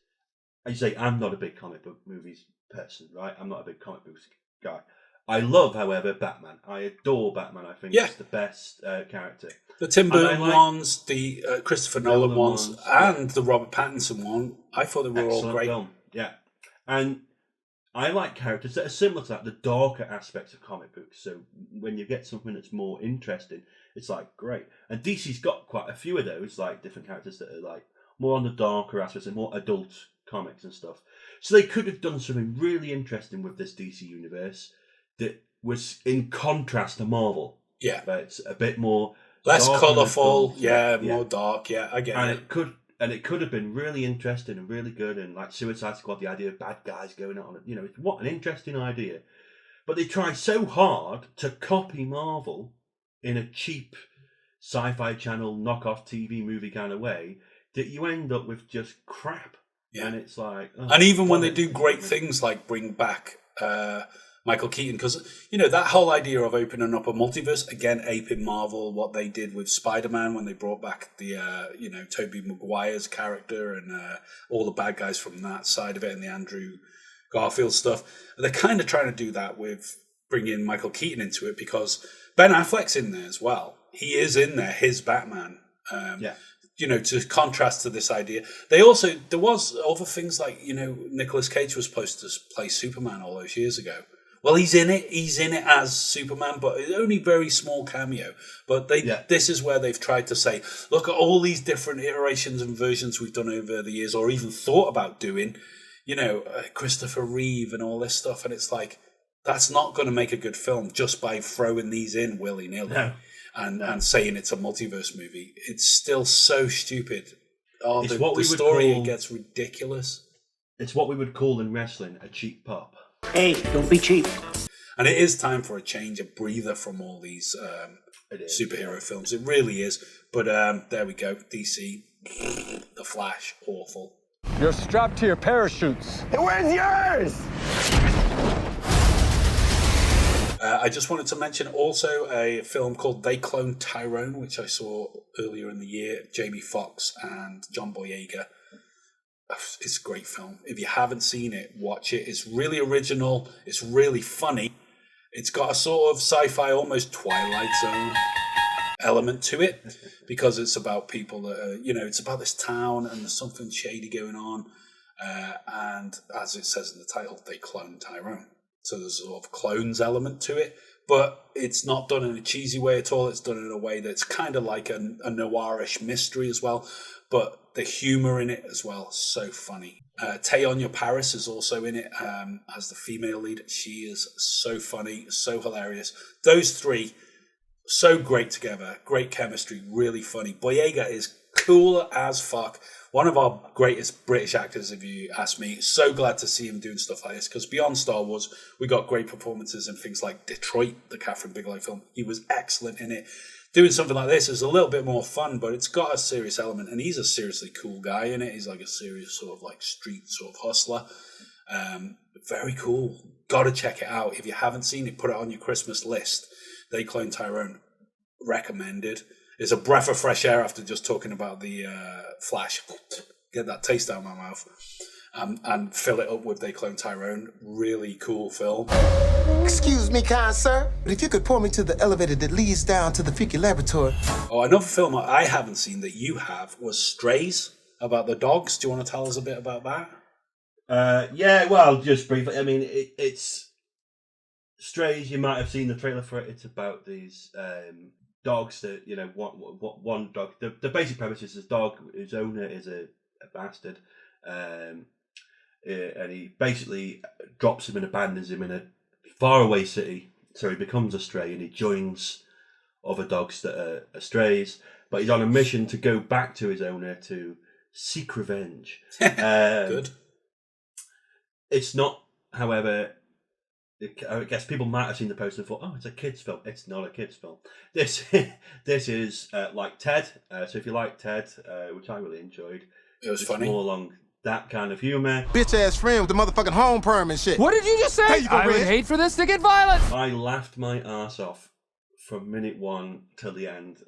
as you say, I'm not a big comic book movies person, right? I'm not a big comic books guy. I love, however, Batman. I adore Batman. I think it's the best character. The Tim Burton ones, the Christopher Nolan ones, and the Robert Pattinson one. I thought they were all great. Film. Yeah. And I like characters that are similar to that, the darker aspects of comic books. So when you get something that's more interesting, it's like, great. And DC's got quite a few of those, like different characters that are like more on the darker aspects and more adult comics and stuff. So they could have done something really interesting with this DC universe that was in contrast to Marvel. Yeah. But it's a bit more less colourful, more dark, I get it. And it could have been really interesting and really good, and like Suicide Squad, the idea of bad guys going on, what an interesting idea. But they try so hard to copy Marvel in a cheap sci-fi channel knockoff TV movie kind of way that you end up with just crap. Yeah. And it's like, and even when they do great things like bring back Michael Keaton, because that whole idea of opening up a multiverse, again aping Marvel, what they did with Spider-Man when they brought back the Tobey Maguire's character and all the bad guys from that side of it, and the Andrew Garfield stuff. They're kind of trying to do that with bringing Michael Keaton into it, because Ben Affleck's in there as well. He is in there, his Batman. To contrast to this idea. There was other things like, Nicolas Cage was supposed to play Superman all those years ago. Well, he's in it as Superman, but only very small cameo. But this is where they've tried to say, look at all these different iterations and versions we've done over the years, or even thought about doing, Christopher Reeve and all this stuff. And it's like, that's not going to make a good film just by throwing these in willy-nilly and saying it's a multiverse movie. It's still so stupid. Oh, it's the, what the we would story call, gets ridiculous. It's what we would call in wrestling a cheap pop. Hey, don't be cheap. And it is time for a change, a breather from all these superhero films. It really is. But there we go. DC, The Flash, awful. You're strapped to your parachutes. Where's yours? I just wanted to mention also a film called They Cloned Tyrone, which I saw earlier in the year. Jamie Foxx and John Boyega. It's a great film. If you haven't seen it, watch it. It's really original. It's really funny. It's got a sort of sci-fi, almost Twilight Zone element to it, because it's about people that are, it's about this town and there's something shady going on. And as it says in the title, they clone Tyrone. So there's a sort of clones element to it, but it's not done in a cheesy way at all. It's done in a way that's kind of like a noirish mystery as well. But the humour in it as well, so funny. Tayonya Paris is also in it as the female lead. She is so funny, so hilarious. Those three, so great together. Great chemistry, really funny. Boyega is cool as fuck. One of our greatest British actors, if you ask me. So glad to see him doing stuff like this, because beyond Star Wars, we got great performances in things like Detroit, the Catherine Bigelow film. He was excellent in it. Doing something like this is a little bit more fun, but it's got a serious element, and he's a seriously cool guy in it. He's like a serious sort of like street sort of hustler. Very cool. Got to check it out. If you haven't seen it, put it on your Christmas list. They Clone Tyrone. Recommended. It's a breath of fresh air after just talking about the Flash. Get that taste out of my mouth. And fill it up with They Clone Tyrone. Really cool film. Excuse me, kind sir, but if you could point me to the elevator that leads down to the freaky laboratory. Oh, another film I haven't seen that you have was Strays, about the dogs. Do you want to tell us a bit about that? Yeah, well, just briefly. I mean, it's Strays. You might have seen the trailer for it. It's about these dogs that, one dog. The basic premise is this dog whose owner is a bastard. And he basically drops him and abandons him in a faraway city. So he becomes a stray and he joins other dogs that are strays. But he's on a mission to go back to his owner to seek revenge. Good. It's not, however, I guess people might have seen the poster and thought, oh, it's a kid's film. It's not a kid's film. This is like Ted. So if you like Ted, which I really enjoyed, it was funny. More along that kind of humour. Bitch ass friend with the motherfucking home perm and shit. What did you just say? I would hate for this to get violent. I laughed my ass off from minute one till the end.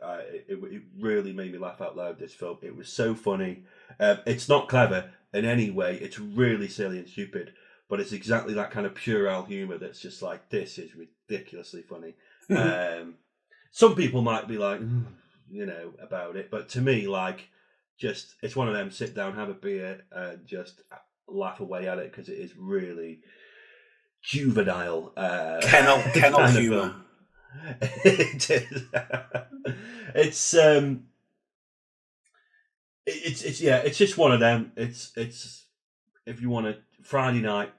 It really made me laugh out loud, this film. It was so funny. It's not clever in any way. It's really silly and stupid. But it's exactly that kind of puerile humour that's just like, this is ridiculously funny. Some people might be like, about it. But to me, like, it's one of them, sit down, have a beer, and just laugh away at it, because it is really juvenile. Kennel humour. It is. It's just one of them. It's if you want a Friday night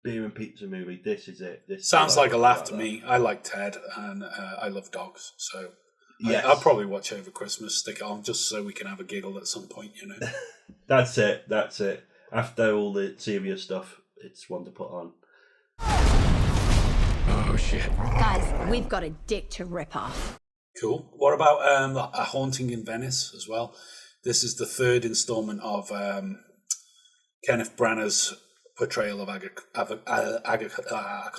beer and pizza movie, this is it. This sounds like a laugh to me. I like Ted, and I love dogs, so yes. I'll probably watch over Christmas, stick it on, just so we can have a giggle at some point, That's it. After all the serious stuff, it's one to put on. Oh shit. Guys, we've got a dick to rip off. Cool. What about A Haunting in Venice as well? This is the third installment of Kenneth Branagh's portrayal of I can't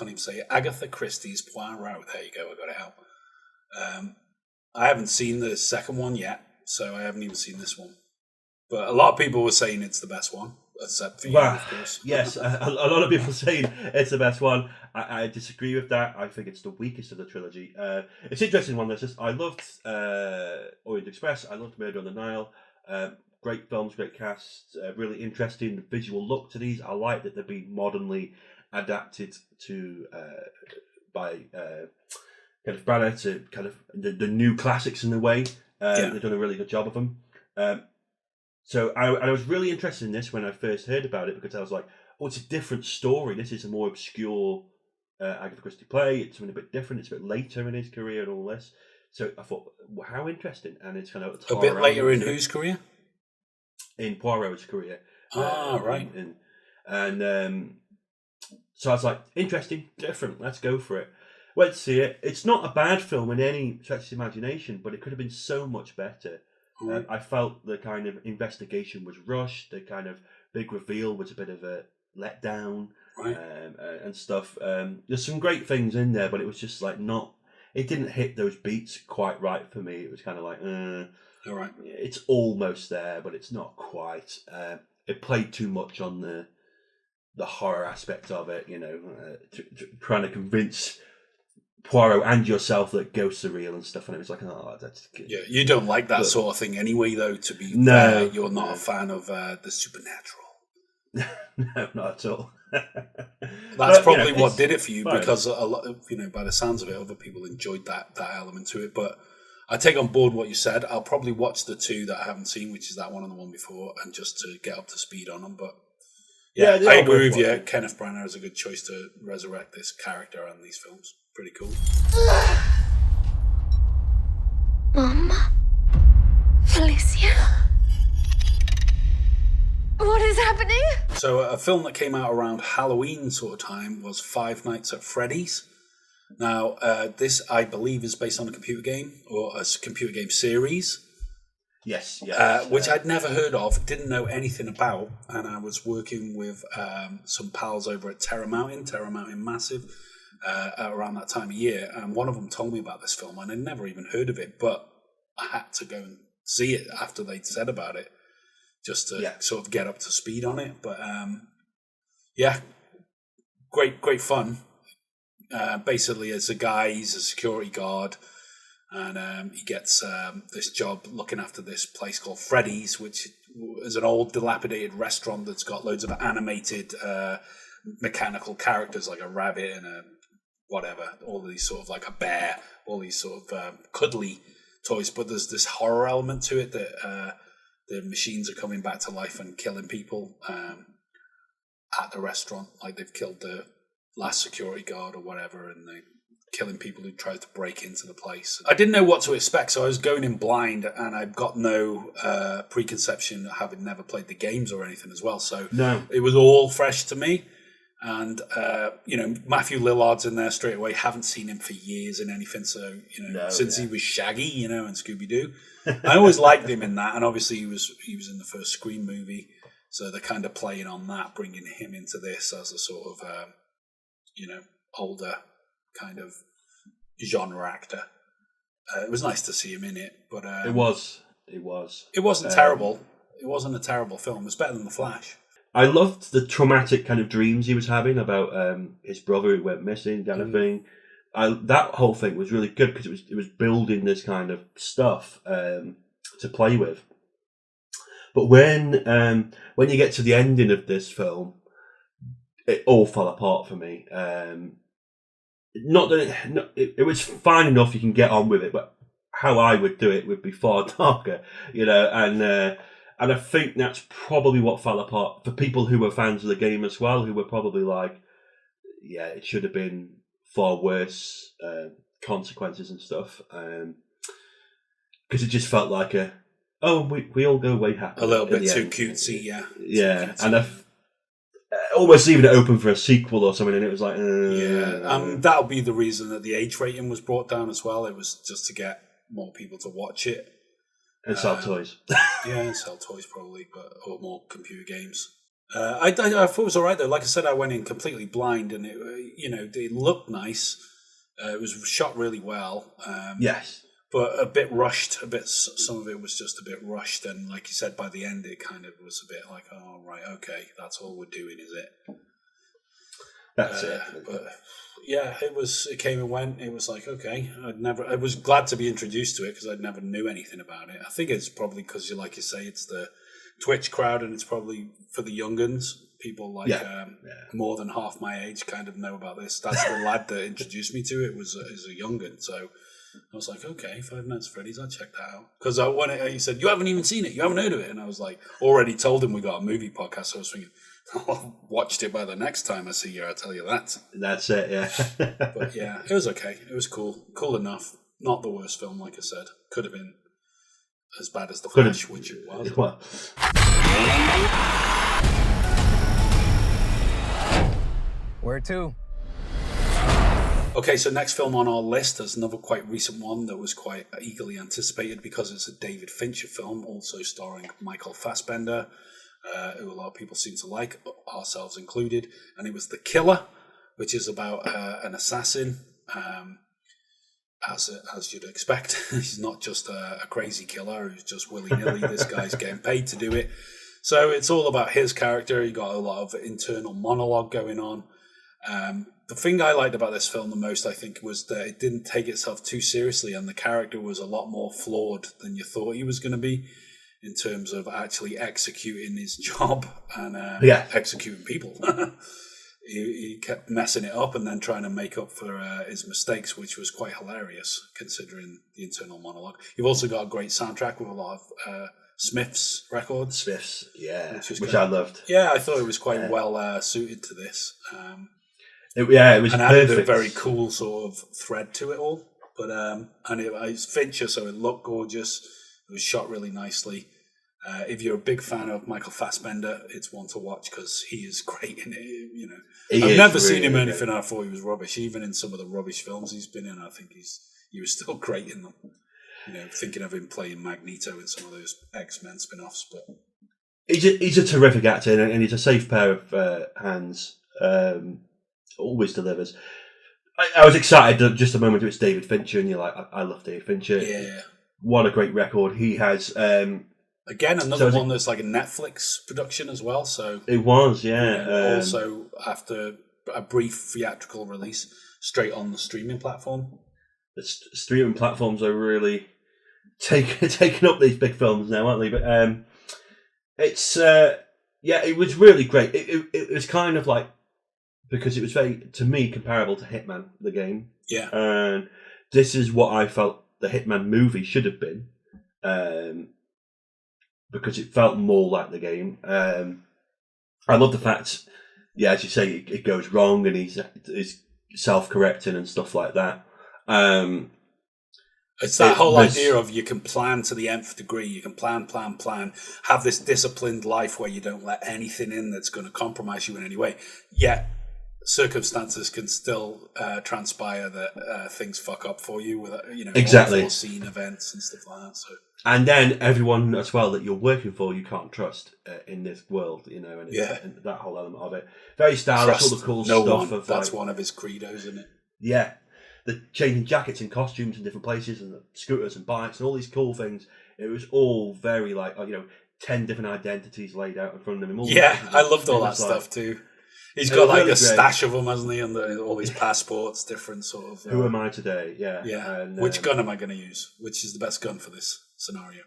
even say it. Agatha Christie's Poirot. There you go, I got it out. I haven't seen the second one yet, so I haven't even seen this one. But a lot of people were saying it's the best one, except for you, of course. Yes, a lot of people saying it's the best one. I disagree with that. I think it's the weakest of the trilogy. It's an interesting one. I loved Orient Express. I loved Murder on the Nile. Great films, great casts, really interesting visual look to these. I like that they've been modernly adapted to by kind of Branagh to kind of the new classics in a way. They've done a really good job of them. So I was really interested in this when I first heard about it, because I was like, oh, it's a different story. This is a more obscure Agatha Christie play. It's something a bit different. It's a bit later in his career and all this. So I thought, well, how interesting. And it's kind of a bit later in whose career? in Poirot's career. Right. And so I was like, interesting, different, let's go for it. Went to see it. It's not a bad film in any stretch of imagination, but it could have been so much better. Right. I felt the kind of investigation was rushed. The kind of big reveal was a bit of a letdown, right. And stuff. There's some great things in there, but it was just like it didn't hit those beats quite right for me. It was kind of like, all right. It's almost there, but it's not quite. It played too much on the horror aspect of it, trying to convince Poirot and yourself that ghosts are real and stuff, and it was like, oh, that's good. Yeah, you don't like that sort of thing anyway, though. To be fair, you're not a fan of the supernatural. No, not at all. That's probably what did it for you, because a lot of, by the sounds of it, other people enjoyed that element to it. But I take on board what you said. I'll probably watch the two that I haven't seen, which is that one and the one before, and just to get up to speed on them. But yeah, I agree with you. Kenneth Branagh is a good choice to resurrect this character and these films. Pretty cool. Mom? Felicia? What is happening? So a film that came out around Halloween sort of time was Five Nights at Freddy's. Now, this, I believe, is based on a computer game, or a computer game series. Yes. Which I'd never heard of, didn't know anything about, and I was working with some pals over at Terror Mountain Massive, around that time of year, and one of them told me about this film, and I'd never even heard of it, but I had to go and see it after they'd said about it, just to sort of get up to speed on it. But great fun. Basically, as a guy, he's a security guard, and he gets this job looking after this place called Freddy's, which is an old dilapidated restaurant that's got loads of animated mechanical characters, like a rabbit and a whatever, all of these sort of, like a bear, all these sort of cuddly toys. But there's this horror element to it that the machines are coming back to life and killing people at the restaurant, like they've killed the last security guard or whatever, and they're killing people who tried to break into the place. I didn't know what to expect, so I was going in blind, and I've got no preconception, having never played the games or anything as well. So it was all fresh to me. And Matthew Lillard's in there straight away. Haven't seen him for years in anything, so since he was Shaggy, and Scooby Doo. I always liked him in that, and obviously he was in the first Scream movie, so they're kind of playing on that, bringing him into this as a sort of older kind of genre actor. It was nice to see him in it, but it was. It wasn't terrible. It wasn't a terrible film. It was better than The Flash. I loved the traumatic kind of dreams he was having about his brother who went missing, kind of thing. That whole thing was really good because it was building this kind of stuff to play with. But when you get to the ending of this film, it all fell apart for me. Not that it was fine enough, you can get on with it, but how I would do it would be far darker, and I think that's probably what fell apart for people who were fans of the game as well, who were probably like, yeah, it should have been far worse consequences and stuff, because it just felt like we all go away happy. A little bit too cutesy, yeah. Yeah, cutesy. And I almost even open for a sequel or something, and it was like, that'll be the reason that the age rating was brought down as well. It was just to get more people to watch it. And sell toys. And sell toys probably, or more computer games. I thought it was all right though. Like I said, I went in completely blind, and it looked nice. It was shot really well. Yes, but a bit rushed. Some of it was just a bit rushed, and like you said, by the end, it kind of was a bit like, oh right, okay, that's all we're doing, is it? That's it. But yeah, it came and went. It was like, okay, I was glad to be introduced to it because I never knew anything about it. I think it's probably because, like you say, it's the Twitch crowd, and it's probably for the younguns. People like more than half my age kind of know about this. That's the lad that introduced me to it was a young'un. So I was like, okay, Five Nights at Freddy's, I'll check that out. Because he said, you haven't even seen it, you haven't heard of it. And I was like, already told him we got a movie podcast. So I was thinking, I'll watch it by the next time I see you, I'll tell you that. That's it, yeah. But yeah, it was okay. It was cool. Cool enough. Not the worst film, like I said. Could have been as bad as The Flash, which it was. Well, Where to? Okay, so next film on our list is another quite recent one that was quite eagerly anticipated because it's a David Fincher film, also starring Michael Fassbender, who a lot of people seem to like, ourselves included. And it was The Killer, which is about an assassin, as you'd expect. He's not just a crazy killer who's just willy-nilly. This guy's getting paid to do it. So it's all about his character. He got a lot of internal monologue going on. The thing I liked about this film the most, I think, was that it didn't take itself too seriously, and the character was a lot more flawed than you thought he was going to be in terms of actually executing his job and executing people. He kept messing it up and then trying to make up for his mistakes, which was quite hilarious considering the internal monologue. You've also got a great soundtrack with a lot of Smith's records. Smith's, yeah, which I loved. Yeah, I thought it was quite well suited to this. It was and perfect. added a very cool sort of thread to it all. But and it's Fincher, so it looked gorgeous. It was shot really nicely. If you're a big fan of Michael Fassbender, it's one to watch because he is great in it. You know, I've never seen him in anything I thought he was rubbish. Even in some of the rubbish films he's been in, I think he was still great in them. You know, thinking of him playing Magneto in some of those X-Men spin-offs. But he's a terrific actor, and he's a safe pair of hands. Always delivers. I was excited just a moment it was David Fincher, and you're like, I love David Fincher. Yeah. What a great record he has. Again, another one that's like a Netflix production as well. So it was, yeah. Also, after a brief theatrical release, straight on the streaming platform. The streaming platforms are really taking up these big films now, aren't they? But it's it was really great. It was kind of like, because it was very, to me, comparable to Hitman, the game. Yeah. And this is what I felt the Hitman movie should have been, because it felt more like the game. I love the fact, as you say, it goes wrong and he's self-correcting and stuff like that. It's that whole idea of you can plan to the nth degree. You can plan, have this disciplined life where you don't let anything in that's going to compromise you in any way. Yet circumstances can still transpire that things fuck up for you with exactly unforeseen events and stuff like that. So. And then everyone as well that you're working for, you can't trust in this world, and and that whole element of it. Very stylish, all the cool stuff. That's one of his credos, isn't it? Yeah. The changing jackets and costumes in different places, and the scooters and bikes and all these cool things. It was all very 10 different identities laid out in front of him. I loved all that stuff too. He's got like a stash of them, hasn't he? And all these passports, different sort of. Who am I today? Yeah. Yeah. And, which gun am I going to use? Which is the best gun for this scenario?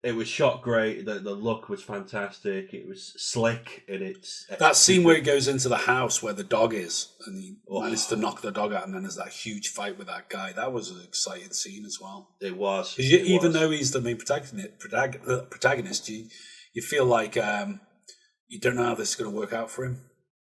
It was shot great. The look was fantastic. It was slick in its. That scene where he goes into the house where the dog is, and he manages to knock the dog out, and then there's that huge fight with that guy. That was an exciting scene as well. It was. Even though he's the main protagonist, you feel like you don't know how this is going to work out for him.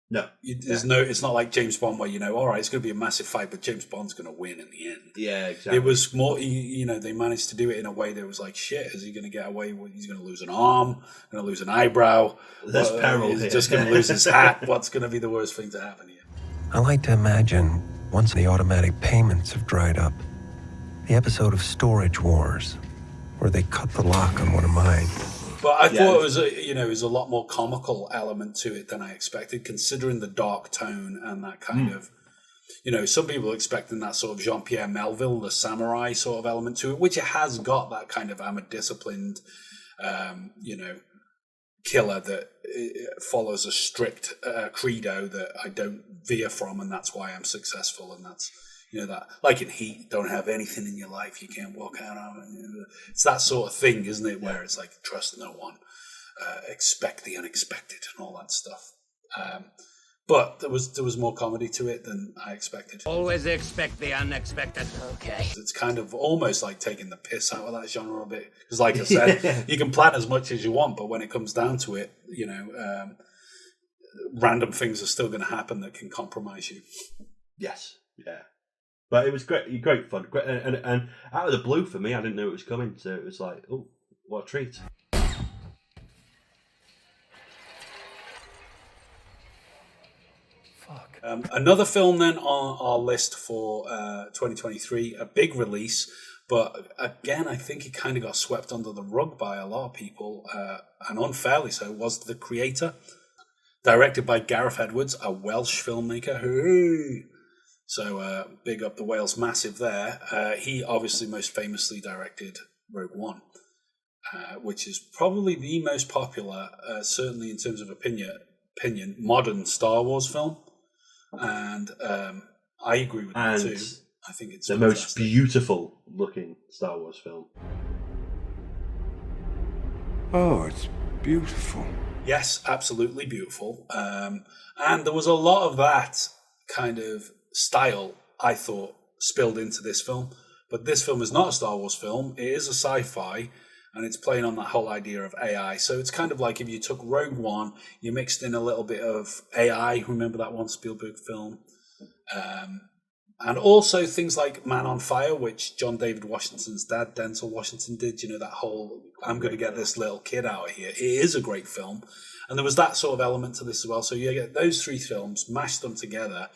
No, it's not like James Bond where all right, it's going to be a massive fight, but James Bond's going to win in the end. Yeah, exactly. It was more, they managed to do it in a way that was like, shit, is he going to get away with? He's going to lose an arm, going to lose an eyebrow. There's peril here. He's just going to lose his hat. What's going to be the worst thing to happen here? I like to imagine once the automatic payments have dried up, the episode of Storage Wars, where they cut the lock on one of mine. But I thought it was a lot more comical element to it than I expected, considering the dark tone and that kind of, some people are expecting that sort of Jean-Pierre Melville, the samurai sort of element to it, which it has got that kind of, I'm a disciplined, killer that follows a strict credo that I don't veer from, and that's why I'm successful, and that's, that, like in Heat, don't have anything in your life you can't walk out of. It's that sort of thing, isn't it? Where it's like, trust no one, expect the unexpected and all that stuff. But there was more comedy to it than I expected. Always expect the unexpected. Okay. It's kind of almost like taking the piss out of that genre a bit. Because like I said, you can plan as much as you want, but when it comes down to it, random things are still going to happen that can compromise you. Yes. Yeah. But it was great fun. And out of the blue for me, I didn't know it was coming. So it was like, oh, what a treat. Another film then on our list for 2023, a big release, but again, I think it kind of got swept under the rug by a lot of people, and unfairly so, was The Creator, directed by Gareth Edwards, a Welsh filmmaker. Hey! So big up the Wales massive there. He obviously most famously directed Rogue One, which is probably the most popular, certainly in terms of opinion, modern Star Wars film. And I agree with that too. I think it's the fantastic. most beautiful looking Star Wars film. Oh, it's beautiful. Yes, absolutely beautiful. And there was a lot of that kind of style, I thought, spilled into this film. But this film is not a Star Wars film. It is a sci-fi, and it's playing on that whole idea of AI. So it's kind of like if you took Rogue One, you mixed in a little bit of AI. Remember that one Spielberg film? And also things like Man on Fire, which John David Washington's dad, Denzel Washington, did. You know, that whole, I'm going to get this little kid out of here. It is a great film. And there was that sort of element to this as well. So you get those three films, mash them together,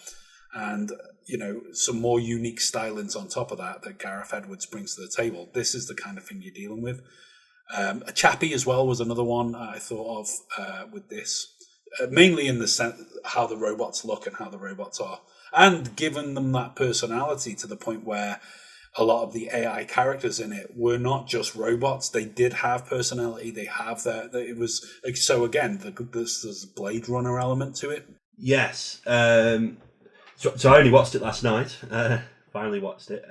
and, you know, some more unique stylings on top of that Gareth Edwards brings to the table. This is the kind of thing you're dealing with. A Chappie as well was another one I thought of with this, mainly in the sense how the robots look and how the robots are, and given them that personality to the point where a lot of the AI characters in it were not just robots. They did have personality. They have that. It was so again, there's a Blade Runner element to it. Yes. So I only watched it last night. Finally watched it.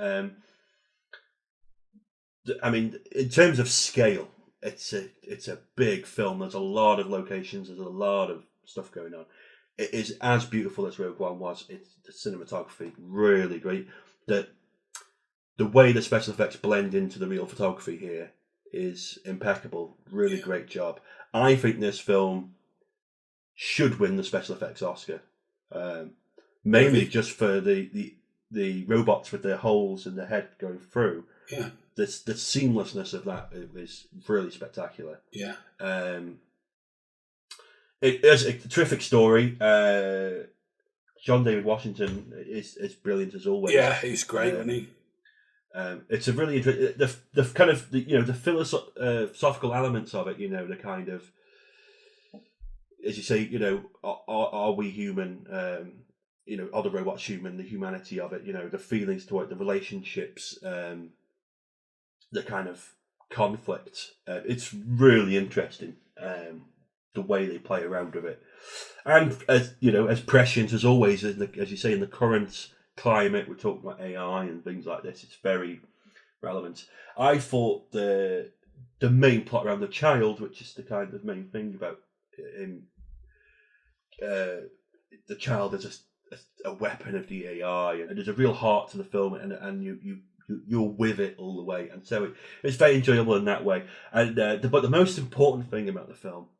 I mean, in terms of scale, it's a big film. There's a lot of locations. There's a lot of stuff going on. It is as beautiful as Rogue One was. It's the cinematography really great. The way the special effects blend into the real photography here is impeccable. Really great job. I think this film should win the special effects Oscar. Mainly just for the robots with their holes in their head going through. Yeah. The seamlessness of that is really spectacular. Yeah. It is a terrific story. John David Washington is brilliant as always. Yeah, he's great, isn't he? It's a really the kind of the philosophical elements of it. You know, the kind of, as you say, are we human? Are the robots human? The humanity of it. The feelings toward the relationships. The kind of conflict. It's really interesting. The way they play around with it, and as prescient as always, as you say, in the current climate, we're talking about AI and things like this. It's very relevant. I thought the main plot around the child, which is the kind of main thing about him, the child is a weapon of the AI, and there's a real heart to the film, and you're with it all the way, and so it's very enjoyable in that way. And but the most important thing about the film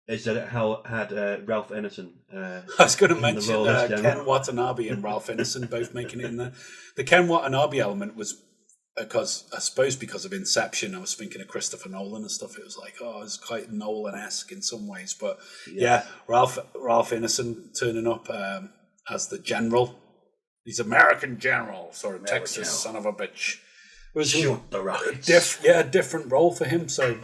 is that it had Ralph Ineson. I was going to mention Ken Watanabe and Ralph Ineson both making it in there. The Ken Watanabe element was because of Inception. I was thinking of Christopher Nolan and stuff. It was like, it's quite Nolan-esque in some ways. But yeah, Ralph Ineson turning up as the general. He's American general, sort of Texas son of a bitch. It was shoot the rockets. Different role for him. So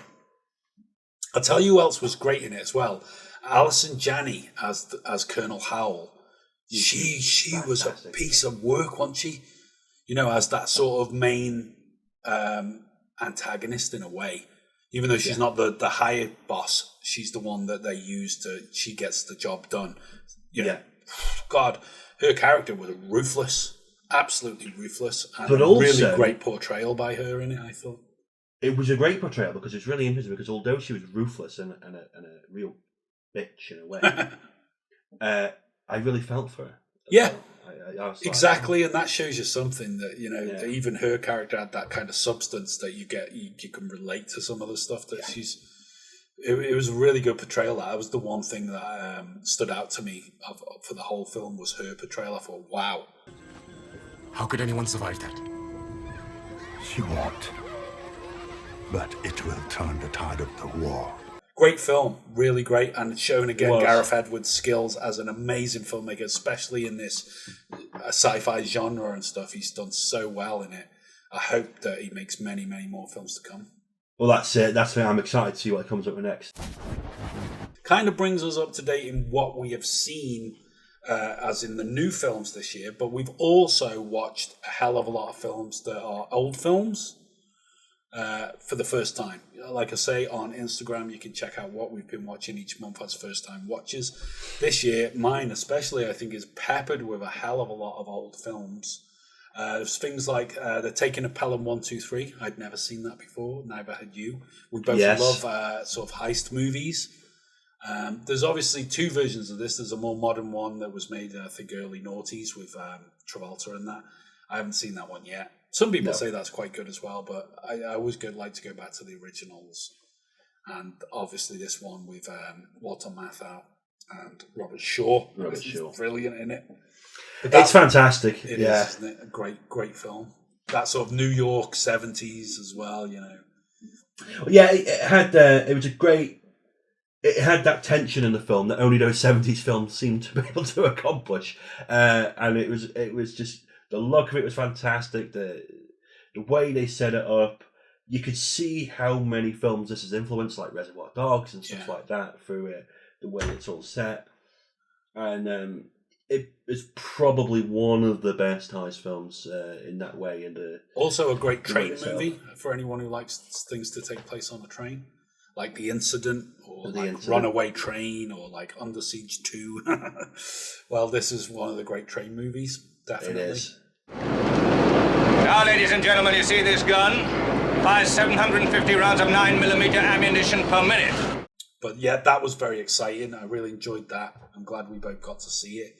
I'll tell you who else was great in it as well. Alison Janney as Colonel Howell. She was a piece of work, wasn't she? As that sort of main antagonist in a way. Even though she's not the hired boss, she's the one that they use she gets the job done. God, her character was ruthless, absolutely ruthless, and but also, really great portrayal by her in it, I thought. It was a great portrayal because it's really interesting because although she was ruthless and a real bitch in a way, I really felt for her. Yeah, I was exactly, and that shows you something that that even her character had that kind of substance that you can relate to some of the stuff that she's. It was a really good portrayal. That was the one thing that stood out to me for the whole film was her portrayal. I thought, wow, how could anyone survive that? She won't. but it will turn the tide of the war. Great film, really great, and it's showing again Was. Gareth Edwards' skills as an amazing filmmaker, especially in this sci-fi genre and stuff. He's done so well in it. I hope that he makes many, many more films to come. Well, that's it. That's why I'm excited to see what comes up with next. Kind of brings us up to date in what we have seen as in the new films this year, but we've also watched a hell of a lot of films that are old films for the first time. Like I say, on Instagram, you can check out what we've been watching each month as first-time watches. This year, mine especially, I think, is peppered with a hell of a lot of old films. There's things like the Taking of Pelham 1, 2, 3. I'd never seen that before, neither had you. We both love sort of heist movies. There's obviously two versions of this. There's a more modern one that was made, I think, early noughties with Travolta and that. I haven't seen that one yet. Some people say that's quite good as well, but I always like to go back to the originals. And obviously this one with Walter Matthau and Robert Shaw. Robert Shaw. Brilliant in it. It's fantastic. It is, isn't it? A great film. That sort of New York 70s as well, you know. Yeah, it had. It was a great. It had that tension in the film that only those 70s films seemed to be able to accomplish, and it was just the look of it was fantastic. The way they set it up, you could see how many films this has influenced, like Reservoir Dogs and stuff like that, through the way it's all set, and it is probably one of the best heist films in that way. And also a great train movie for anyone who likes things to take place on a train, like The Incident or Runaway Train or like Under Siege 2. Well, this is one of the great train movies, definitely. It is. Now, ladies and gentlemen, you see this gun? Fires 750 rounds of 9mm ammunition per minute. But yeah, that was very exciting. I really enjoyed that. I'm glad we both got to see it.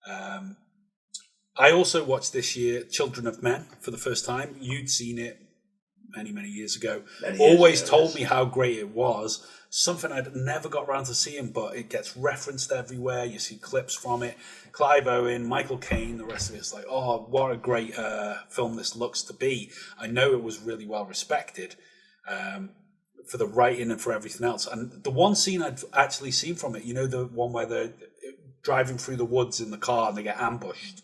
I also watched this year Children of Men for the first time. You'd seen it many years ago. Always told me how great it was. Something I'd never got around to seeing, but it gets referenced everywhere. You see clips from it. Clive Owen, Michael Caine, the rest of it's like, oh, what a great film this looks to be. I know it was really well respected for the writing and for everything else. And the one scene I'd actually seen from it, you know, the one where they're driving through the woods in the car and they get ambushed.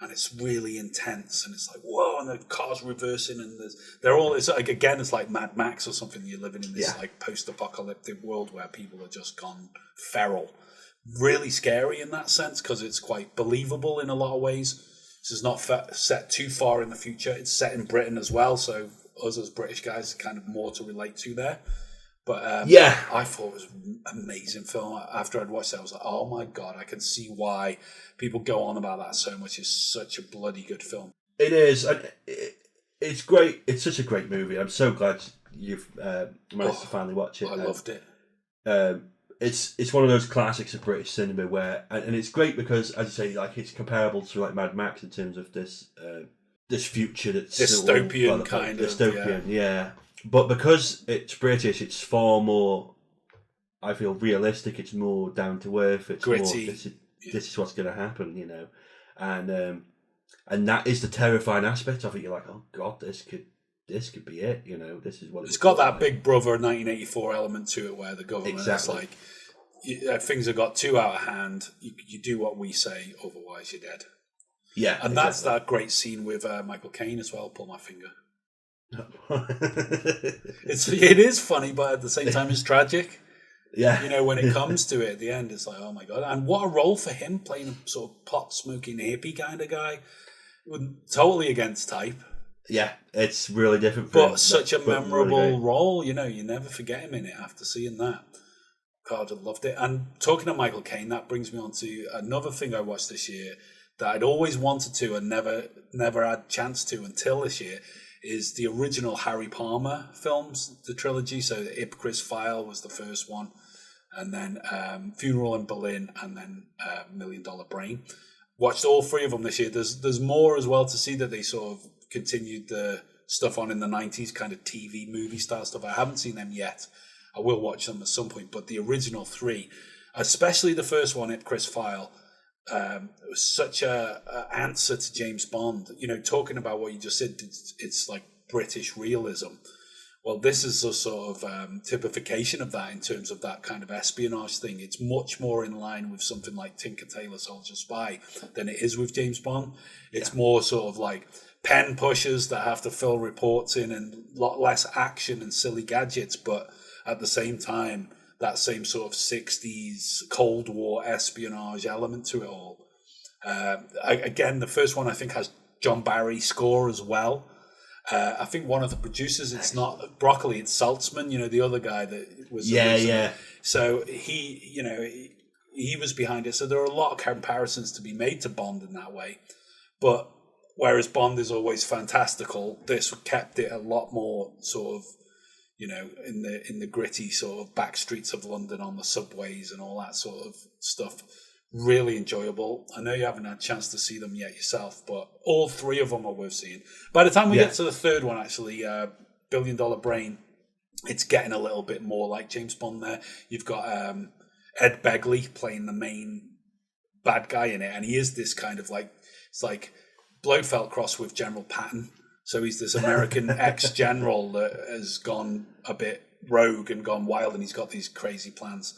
And it's really intense, and it's like, whoa, and the car's reversing, and it's like, again, it's like Mad Max or something. You're living in this like post-apocalyptic world where people are just gone feral. Really scary in that sense, because it's quite believable in a lot of ways. This is not set too far in the future. It's set in Britain as well, so us as British guys kind of more to relate to there. But I thought it was an amazing film. After I'd watched it, I was like, oh my God, I can see why people go on about that so much. It's such a bloody good film. It is. It's great. It's such a great movie. I'm so glad you've managed to finally watch it. I loved it. It's one of those classics of British cinema where, and it's great because, as you say, like it's comparable to like Mad Max in terms of this future that's dystopian kind of dystopian, yeah. But because it's British, it's far more, I feel, realistic. It's more down to earth. It's gritty. More, this is what's going to happen, you know, and that is the terrifying aspect of it. You're like, oh God, this could be it, you know. This is what it's got. That Big Brother 1984 element to it, where the government is like, things have got too out of hand. You do what we say, otherwise you're dead. Yeah, and that's that great scene with Michael Caine as well. Pull my finger. It is funny, but at the same time it's tragic. Yeah, you know, when it comes to it at the end, it's like, oh my God. And what a role for him, playing a sort of pot smoking hippie kind of guy, totally against type. Yeah, it's really different, but such a memorable role. You know, you never forget him in it after seeing that. God, I loved it. And talking to Michael Caine, that brings me on to another thing I watched this year that I'd always wanted to and never had a chance to until this year, is the original Harry Palmer films, the trilogy. So the Ipcress File was the first one, and then Funeral in Berlin, and then $1 Million Brain. Watched all three of them this year. There's more as well to see, that they sort of continued the stuff on in the 90s, kind of TV movie style stuff. I haven't seen them yet. I will watch them at some point, but the original three, especially the first one, Ipcress File, it was such a answer to James Bond. You know, talking about what you just said, it's like British realism, Well, this is a sort of typification of that in terms of that kind of espionage thing. It's much more in line with something like Tinker Tailor Soldier Spy than it is with James Bond. It's more sort of like pen pushers that have to fill reports in and a lot less action and silly gadgets, but at the same time, that same sort of 60s Cold War espionage element to it all. Again, the first one I think has John Barry score as well. I think one of the producers, it's not Broccoli, it's Saltzman, the other guy that was. Yeah. So he was behind it. So there are a lot of comparisons to be made to Bond in that way. But whereas Bond is always fantastical, this kept it a lot more sort of, in the gritty sort of back streets of London on the subways and all that sort of stuff. Really enjoyable. I know you haven't had a chance to see them yet yourself, but all three of them are worth seeing. By the time we get to the third one, actually, $1 Billion Brain, it's getting a little bit more like James Bond there. You've got Ed Begley playing the main bad guy in it, and he is this kind of it's like Blofeld cross with General Patton. So he's this American ex-general that has gone a bit rogue and gone wild, and he's got these crazy plans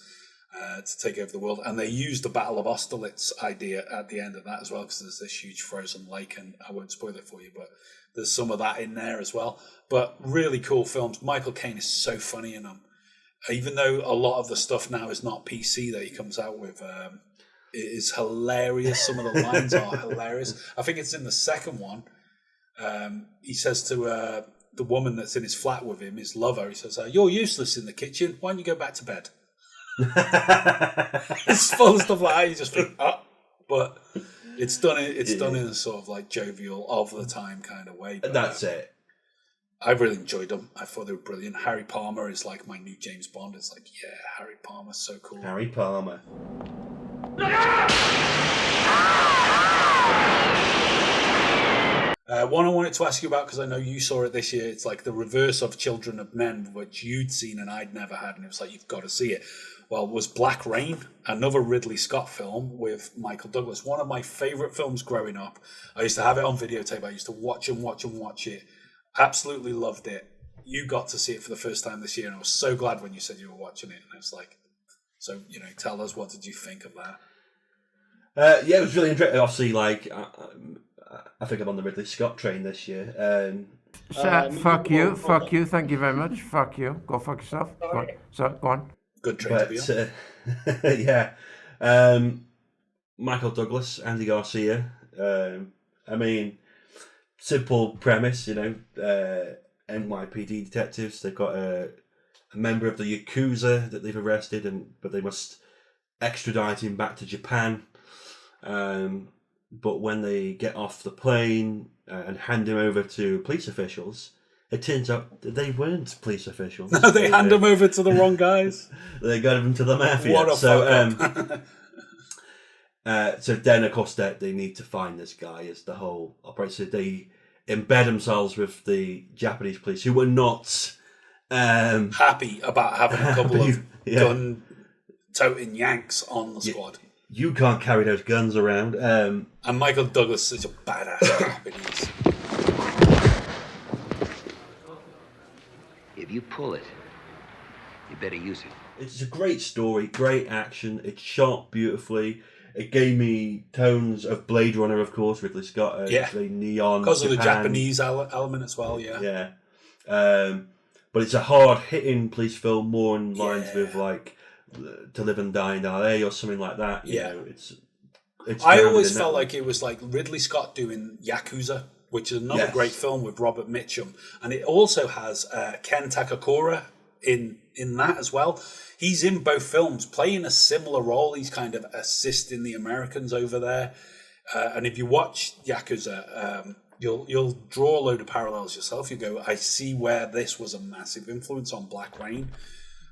to take over the world. And they use the Battle of Austerlitz idea at the end of that as well, because there's this huge frozen lake, and I won't spoil it for you, but there's some of that in there as well. But really cool films. Michael Caine is so funny in them. Even though a lot of the stuff now is not PC that he comes out with, it is hilarious. Some of the lines are hilarious. I think it's in the second one. He says to the woman that's in his flat with him, his lover, he says, "You're useless in the kitchen. Why don't you go back to bed?" It's full of stuff like that. You just think, but it's done in a sort of like jovial, of the time kind of way. But that's it. I really enjoyed them. I thought they were brilliant. Harry Palmer is like my new James Bond. It's like, yeah, Harry Palmer's so cool. Harry Palmer. One I wanted to ask you about, because I know you saw it this year, it's like the reverse of Children of Men, which you'd seen and I'd never had, and it was like, you've got to see it. Well, was Black Rain, another Ridley Scott film with Michael Douglas. One of my favourite films growing up. I used to have it on videotape. I used to watch it. Absolutely loved it. You got to see it for the first time this year, and I was so glad when you said you were watching it. And I was like, so, tell us, what did you think of that? Yeah, it was really interesting. Obviously, I think I'm on the Ridley Scott train this year. Fuck you, thank you very much. Fuck you. Go fuck yourself. Go on. So, go on. Good train to be on. Yeah. Michael Douglas, Andy Garcia. I mean, simple premise, NYPD detectives. They've got a member of the Yakuza that they've arrested, but they must extradite him back to Japan. But when they get off the plane and hand him over to police officials, it turns out that they weren't police officials. No, they hand him over to the wrong guys. They got him to the mafia. What a fuck up. So then, of course, they need to find this guy as the whole operation. So they embed themselves with the Japanese police, who were not happy about having a couple of gun-toting Yanks on the squad. You can't carry those guns around. And Michael Douglas is a badass Japanese. If you pull it, you better use it. It's a great story, great action. It's shot beautifully. It gave me tones of Blade Runner, of course, Ridley Scott. The neon. Because of the Japanese element as well, yeah. Yeah. But it's a hard-hitting police film, more in lines with, like, To Live and Die in LA or something like that. You know, it's I always felt like it was like Ridley Scott doing Yakuza, which is another great film with Robert Mitchum. And it also has Ken Takakura in that as well. He's in both films playing a similar role. He's kind of assisting the Americans over there. And if you watch Yakuza, you'll draw a load of parallels yourself. You go, I see where this was a massive influence on Black Rain.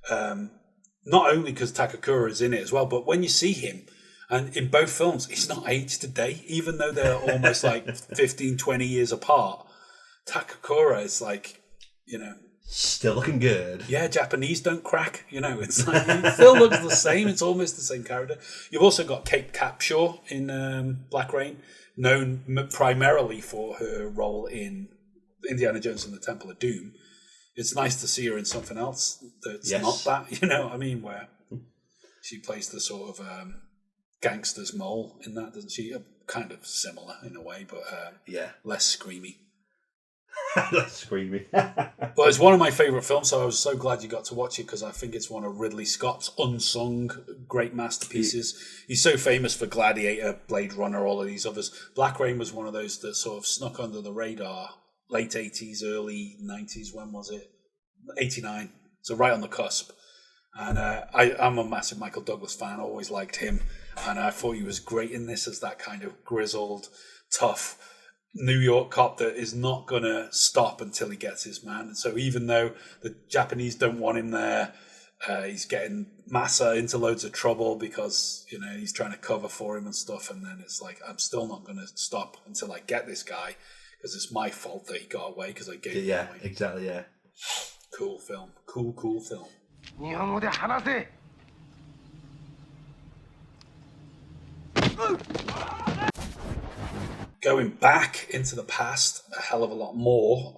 Not only because Takakura is in it as well, but when you see him, and in both films, he's not aged a day, even though they're almost like 15, 20 years apart. Takakura is like, still looking good. Yeah, Japanese don't crack. It's like, he still looks the same. It's almost the same character. You've also got Kate Capshaw in Black Rain, known primarily for her role in Indiana Jones and the Temple of Doom. it's nice to see her in something else that's Yes. not that, you know what I mean, where she plays the sort of gangster's mole in that, doesn't she? Kind of similar in a way, but less screamy. Less screamy. But it's one of my favourite films, so I was so glad you got to watch it, because I think it's one of Ridley Scott's unsung great masterpieces. He's so famous for Gladiator, Blade Runner, all of these others. Black Rain was one of those that sort of snuck under the radar, late 80s, early 90s, when was it? 89, so right on the cusp. And I'm a massive Michael Douglas fan, always liked him, and I thought he was great in this as that kind of grizzled, tough New York cop that is not going to stop until he gets his man. And so even though the Japanese don't want him there, he's getting Massa into loads of trouble because, you know, he's trying to cover for him and stuff. And then it's like, I'm still not going to stop until I get this guy, because it's my fault that he got away because I gave him away. Exactly, yeah. Cool film. Cool film. Going back into the past a hell of a lot more,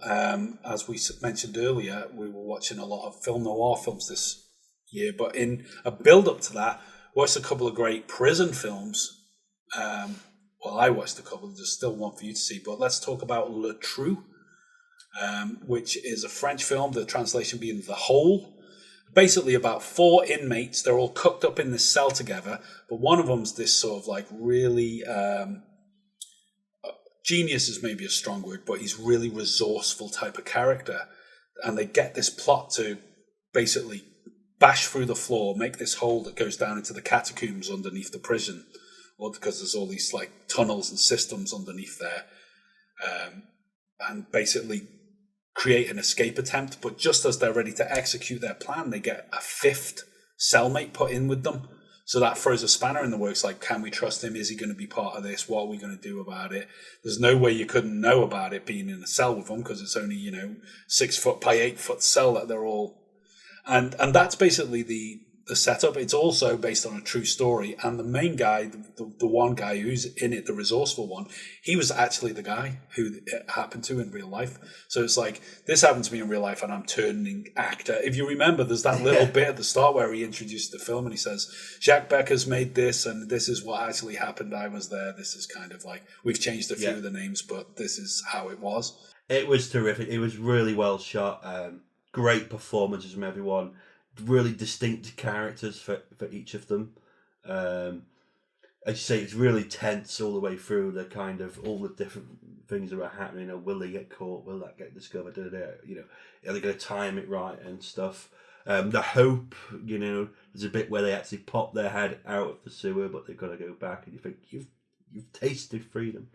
as we mentioned earlier, we were watching a lot of film noir films this year, but in a build-up to that, watched a couple of great prison films. Well, I watched a couple, there's still one for you to see, but let's talk about Le Trou, which is a French film, the translation being The Hole. Basically about 4 inmates, they're all cooked up in this cell together, but one of them's this sort of like really... genius is maybe a strong word, but he's really resourceful type of character. And they get this plot to basically bash through the floor, make this hole that goes down into the catacombs underneath the prison, or because there's all these like tunnels and systems underneath there, and basically create an escape attempt. But just as they're ready to execute their plan, they get a 5th cellmate put in with them. So that throws a spanner in the works, like, can we trust him? Is he going to be part of this? What are we going to do about it? There's no way you couldn't know about it being in a cell with them, because it's only, 6 foot by 8 foot cell that they're all... And that's basically the setup. It's also based on a true story. And the main guy, the one guy who's in it, the resourceful one, he was actually the guy who it happened to in real life. So it's like, this happened to me in real life and I'm turning actor. If you remember, there's that little bit at the start where he introduced the film and he says, Jacques Becker's made this and this is what actually happened. I was there. This is kind of like, we've changed a few of the names, but this is how it was. It was terrific. It was really well shot. Great performances from everyone. Really distinct characters for each of them. As you say, it's really tense all the way through. The kind of all the different things that are happening. Will they get caught? Will that get discovered? Are they going to time it right and stuff? The hope, there's a bit where they actually pop their head out of the sewer, but they've got to go back, and you think you've tasted freedom.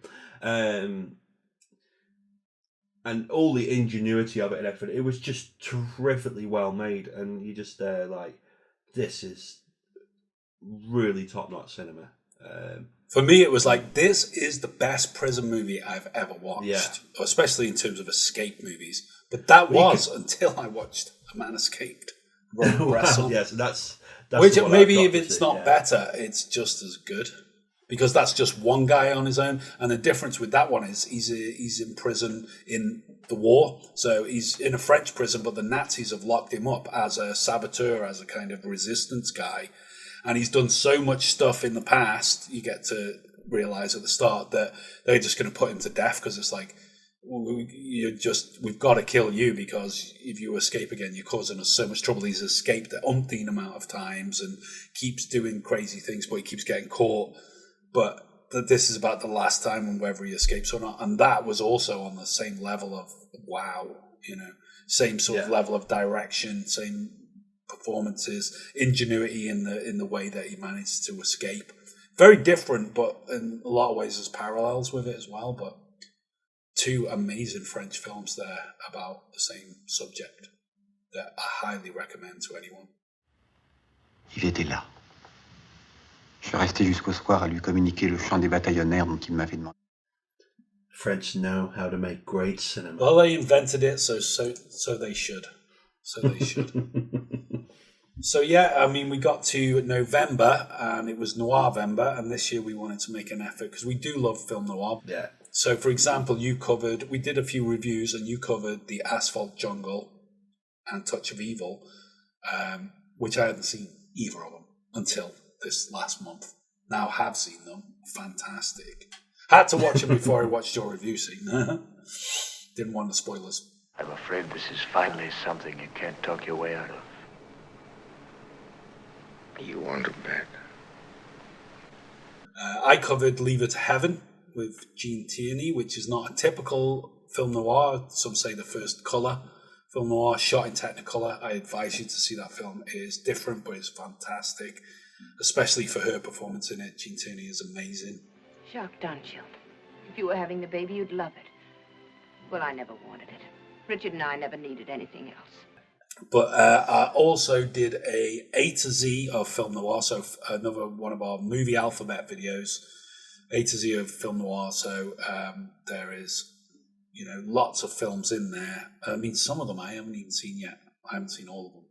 And all the ingenuity of it and everything, it was just terrifically well made, and you just like, this is really top-notch cinema. For me, it was like, this is the best prison movie I've ever watched, especially in terms of escape movies. But that was until I watched A Man Escaped. Wow, yes, that's which maybe if it's not better, it's just as good. Because that's just one guy on his own. And the difference with that one is he's in prison in the war. So he's in a French prison, but the Nazis have locked him up as a saboteur, as a kind of resistance guy. And he's done so much stuff in the past, you get to realize at the start that they're just going to put him to death, because it's like, we've got to kill you, because if you escape again, you're causing us so much trouble. He's escaped an umpteen amount of times and keeps doing crazy things, but he keeps getting caught. But this is about the last time and whether he escapes or not. And that was also on the same level of wow, same sort of level of direction, same performances, ingenuity in the way that he managed to escape. Very different, but in a lot of ways there's parallels with it as well. But 2 amazing French films there about the same subject that I highly recommend to anyone. Il était là. Je suis resté jusqu'au soir à lui communiquer le chant des bataillonnaires dont il m'avait demandé. French know how to make great cinema. Well, they invented it, so they should. So they should. So yeah, I mean, we got to November, and it was Noirvember, and this year we wanted to make an effort, because we do love film noir. Yeah. So, for example, we did a few reviews, and you covered The Asphalt Jungle, and Touch of Evil, which I hadn't seen either of them until this last month. Now have seen them. Fantastic. Had to watch them before I watched your review scene. Didn't want the spoilers. I'm afraid this is finally something you can't talk your way out of. You want to bet? I covered Leave It to Heaven with Gene Tierney, which is not a typical film noir. Some say the first colour film noir, shot in Technicolor. I advise you to see that film. It is different, but it's fantastic, especially for her performance in it. Gene Tierney is amazing. Shocked, aren't you? If you were having the baby, you'd love it. Well, I never wanted it. Richard and I never needed anything else. But I also did A to Z of film noir, so another one of our movie alphabet videos, A to Z of film noir. So there is, lots of films in there. I mean, some of them I haven't even seen yet. I haven't seen all of them.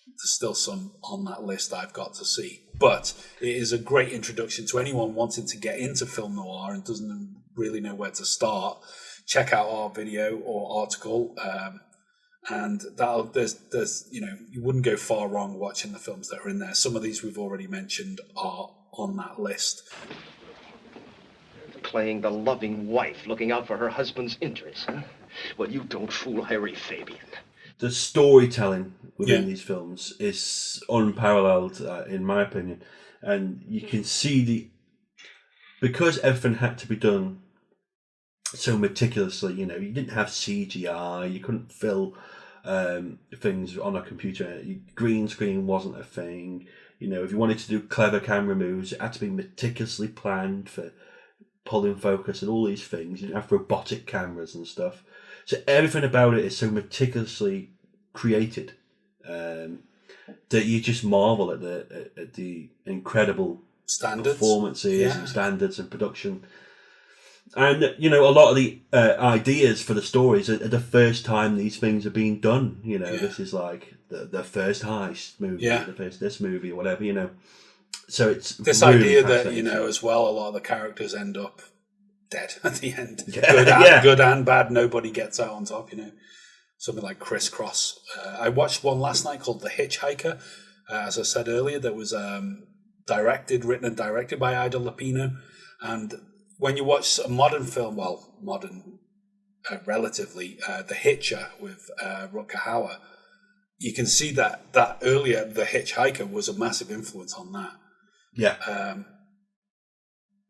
There's still some on that list I've got to see. But it is a great introduction to anyone wanting to get into film noir and doesn't really know where to start. Check out our video or article. And there's you wouldn't go far wrong watching the films that are in there. Some of these we've already mentioned are on that list. Playing the loving wife, looking out for her husband's interests, huh? Well, you don't fool Harry Fabian. The storytelling within these films is unparalleled, in my opinion. And you can see because everything had to be done so meticulously, you didn't have CGI, you couldn't fill things on a computer. Green screen wasn't a thing. If you wanted to do clever camera moves, it had to be meticulously planned for pulling focus and all these things. You didn't have robotic cameras and stuff. So everything about it is so meticulously created that you just marvel at the incredible standards, performances, and standards and production. And a lot of the ideas for the stories are the first time these things are being done. This is like the first heist movie, the first this movie or whatever. So it's this really idea that as well, a lot of the characters end up dead at the end. Good and bad. Nobody gets out on top. Something like Crisscross. I watched one last night called The Hitchhiker. As I said earlier, that was written and directed by Ida Lupino. And when you watch a modern film, relatively, The Hitcher with Rutger Hauer, you can see that earlier The Hitchhiker was a massive influence on that. Yeah.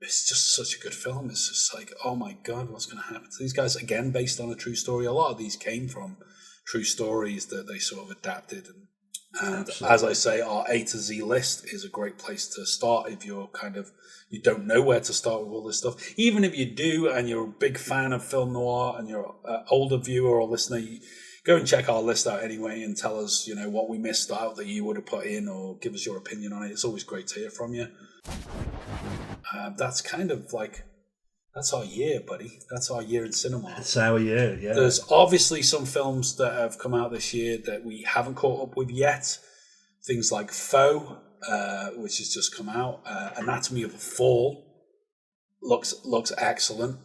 It's just such a good film. It's just like, oh my God, what's going to happen to these guys? Again, based on a true story. A lot of these came from true stories that they sort of adapted. And as I say, our A to Z list is a great place to start if you're you don't know where to start with all this stuff. Even if you do and you're a big fan of film noir and you're an older viewer or listener, go and check our list out anyway and tell us, what we missed out that you would have put in, or give us your opinion on it. It's always great to hear from you. That's kind of like, that's our year, buddy. That's our year in cinema. That's our year, yeah. There's obviously some films that have come out this year that we haven't caught up with yet. Things like Beau, which has just come out. Anatomy of a Fall looks excellent.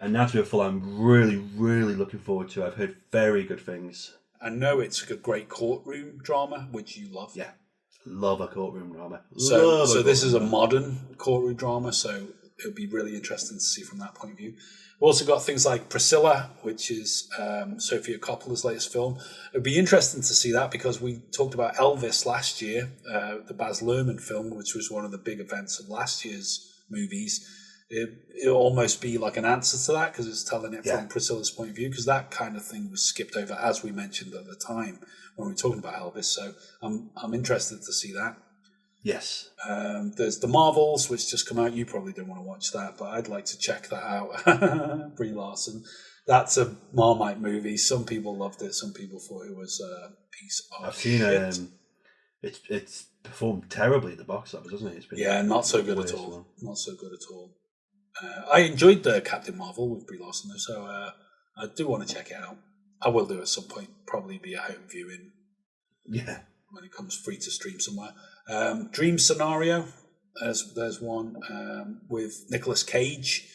Anatomy of a Fall I'm really, really looking forward to. I've heard very good things. I know it's a great courtroom drama, which you love. Yeah. Love a courtroom drama. So this is a modern courtroom drama, so it'll be really interesting to see from that point of view. We've also got things like Priscilla, which is Sofia Coppola's latest film. It'd be interesting to see that because we talked about Elvis last year, the Baz Luhrmann film, which was one of the big events of last year's movies. It'll almost be like an answer to that because it's telling it from Priscilla's point of view, because that kind of thing was skipped over, as we mentioned at the time when we were talking about Elvis. So I'm interested to see that. Yes. There's The Marvels, which just come out. You probably don't want to watch that, but I'd like to check that out. Brie Larson. That's a Marmite movie. Some people loved it. Some people thought it was a piece of shit. It's performed terribly at the box office, hasn't it? It's been not so good at all. Not so good at all. I enjoyed the Captain Marvel with Brie Larson, though, so I do want to check it out. I will do at some point. Probably be a home viewing. Yeah. When it comes free to stream somewhere. Dream Scenario, there's one with Nicolas Cage,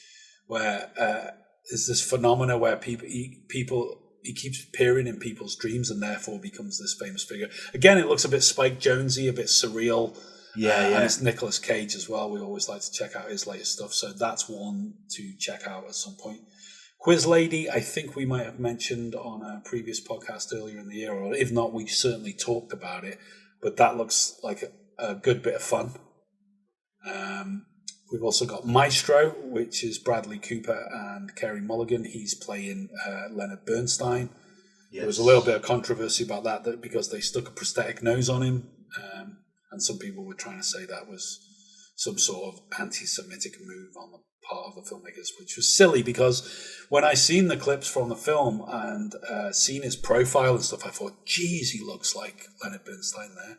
where there's this phenomena where people he keeps appearing in people's dreams and therefore becomes this famous figure. Again, it looks a bit Spike Jonze-y, a bit surreal. And it's Nicolas Cage as well. We always like to check out his latest stuff. So that's one to check out at some point. Quiz Lady, I think we might have mentioned on a previous podcast earlier in the year, or if not, we certainly talked about it. But that looks like a good bit of fun. We've also got Maestro, which is Bradley Cooper and Carey Mulligan. He's playing Leonard Bernstein. Yes. There was a little bit of controversy about that because they stuck a prosthetic nose on him. And some people were trying to say that was some sort of anti-Semitic move on the part of the filmmakers, which was silly because when I seen the clips from the film and seen his profile and stuff, I thought, geez, he looks like Leonard Bernstein there.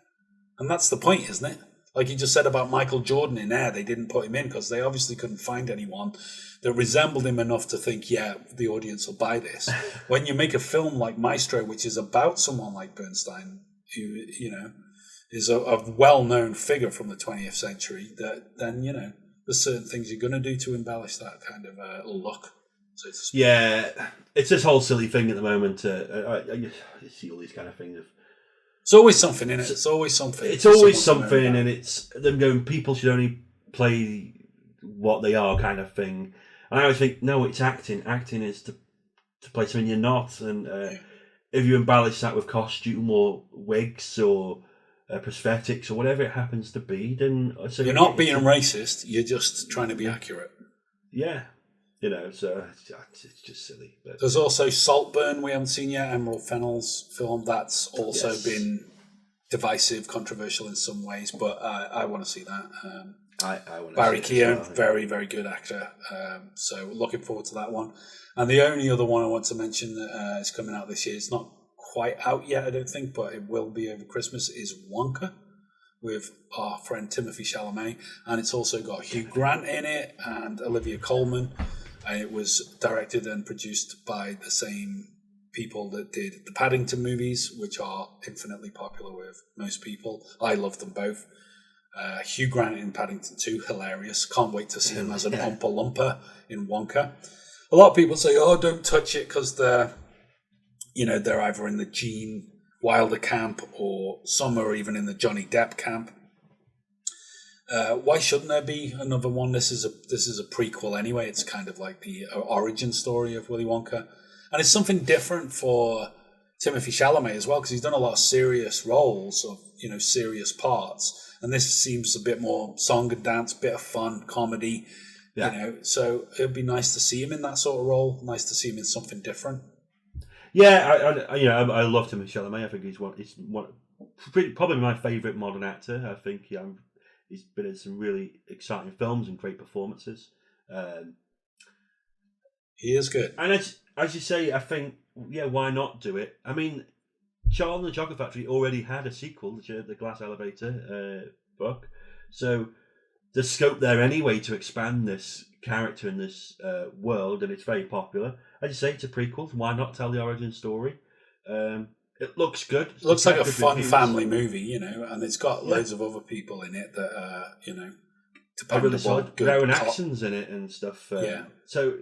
And that's the point, isn't it? Like you just said about Michael Jordan in Air, they didn't put him in because they obviously couldn't find anyone that resembled him enough to think, yeah, the audience will buy this. When you make a film like Maestro, which is about someone like Bernstein, who, you know, is a well-known figure from the 20th century, then, you know, there's certain things you're going to do to embellish that kind of look. So it's this whole silly thing at the moment. I see all these kind of things. It's always something in it. It's always something. It's always something, and it's them going, people should only play what they are kind of thing. And I always think, no, it's acting. Acting is to play something you're not. And if you embellish that with costume or wigs or prosthetics or whatever it happens to be, then you're not being racist. You're just trying to be accurate. Yeah, you know. So it's just silly. But there's also Saltburn we haven't seen yet. Emerald Fennell's film that's also been divisive, controversial in some ways, but I want to see that. I want to Barry see it as Keoghan, well, very very good actor. So looking forward to that one. And the only other one I want to mention that is coming out this year, it's not quite out yet, I don't think, but it will be over Christmas, is Wonka with our friend Timothée Chalamet, and it's also got Hugh Grant in it and Olivia Colman, and it was directed and produced by the same people that did the Paddington movies, which are infinitely popular with most people. I love them both. Hugh Grant in Paddington 2, hilarious. Can't wait to see him as an Oompa Loompa in Wonka. A lot of people say, oh, don't touch it because they're either in the Gene Wilder camp or some are even in the Johnny Depp camp. Why shouldn't there be another one? This is a prequel anyway. It's kind of like the origin story of Willy Wonka. And it's something different for Timothée Chalamet as well, because he's done a lot of serious roles of, you know, serious parts. And this seems a bit more song and dance, bit of fun, comedy, you know. So it would be nice to see him in that sort of role. Nice to see him in something different. Yeah, I love Timothée Chalamet. I think he's probably my favourite modern actor. I think he's been in some really exciting films and great performances. He is good. And as you say, I think, why not do it? I mean, Charlie and the Chocolate Factory already had a sequel, the Glass Elevator book. So there's scope there anyway to expand this character in this world, and it's very popular. As you say, it's a prequel. Why not tell the origin story? It looks good. It looks like a fun family movie, you know, and it's got loads of other people in it that are, you know, dependable, good. Their own actions in it and stuff. So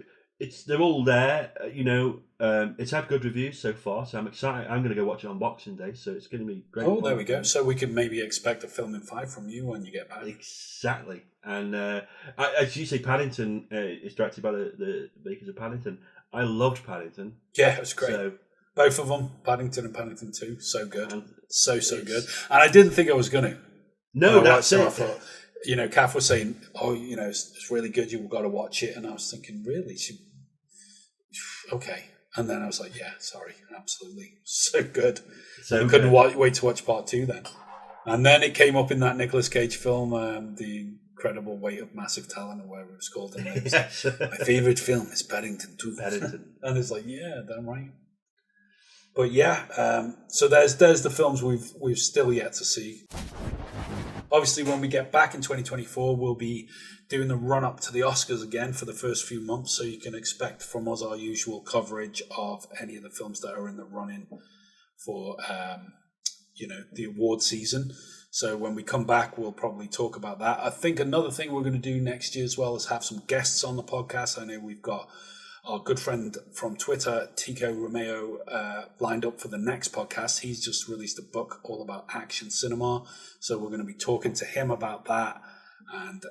they're all there, you know. It's had good reviews so far, so I'm excited. I'm going to go watch it on Boxing Day, so it's going to be great. Oh, there we go. So we can maybe expect a film in 5 from you when you get back. Exactly. And as you say, Paddington is directed by the makers of Paddington. I loved Paddington. Yeah, it was great. So, both of them, Paddington and Paddington 2, so good. So good. And I didn't think I was going to. No, that's it. I thought, you know, Kath was saying, oh, you know, it's really good, you've got to watch it. And I was thinking, really? Okay. And then I was like, yeah, sorry, absolutely. So good. So I couldn't wait to watch part 2 then. And then it came up in that Nicolas Cage film, The Incredible Weight of Massive Talent, or whatever it was called. And it was, my favourite film is Paddington 2. Paddington. And it's like, yeah, damn right. But yeah, so there's the films we've still yet to see. Obviously, when we get back in 2024, we'll be doing the run-up to the Oscars again for the first few months, so you can expect from us our usual coverage of any of the films that are in the running for, the award season. So when we come back, we'll probably talk about that. I think another thing we're going to do next year as well is have some guests on the podcast. I know we've got our good friend from Twitter, Tico Romeo, lined up for the next podcast. He's just released a book all about action cinema. So we're going to be talking to him about that and,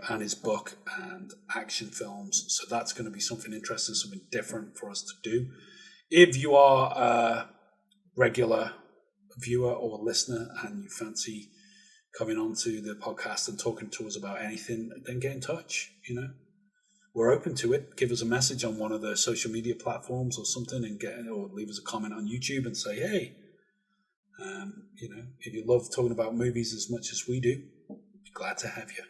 and his book and action films. So that's going to be something interesting, something different for us to do. If you are a regular viewer or listener and you fancy coming on to the podcast and talking to us about anything, then get in touch, We're open to it. Give us a message on one of the social media platforms or something, or leave us a comment on YouTube and say, hey, if you love talking about movies as much as we do, be glad to have you.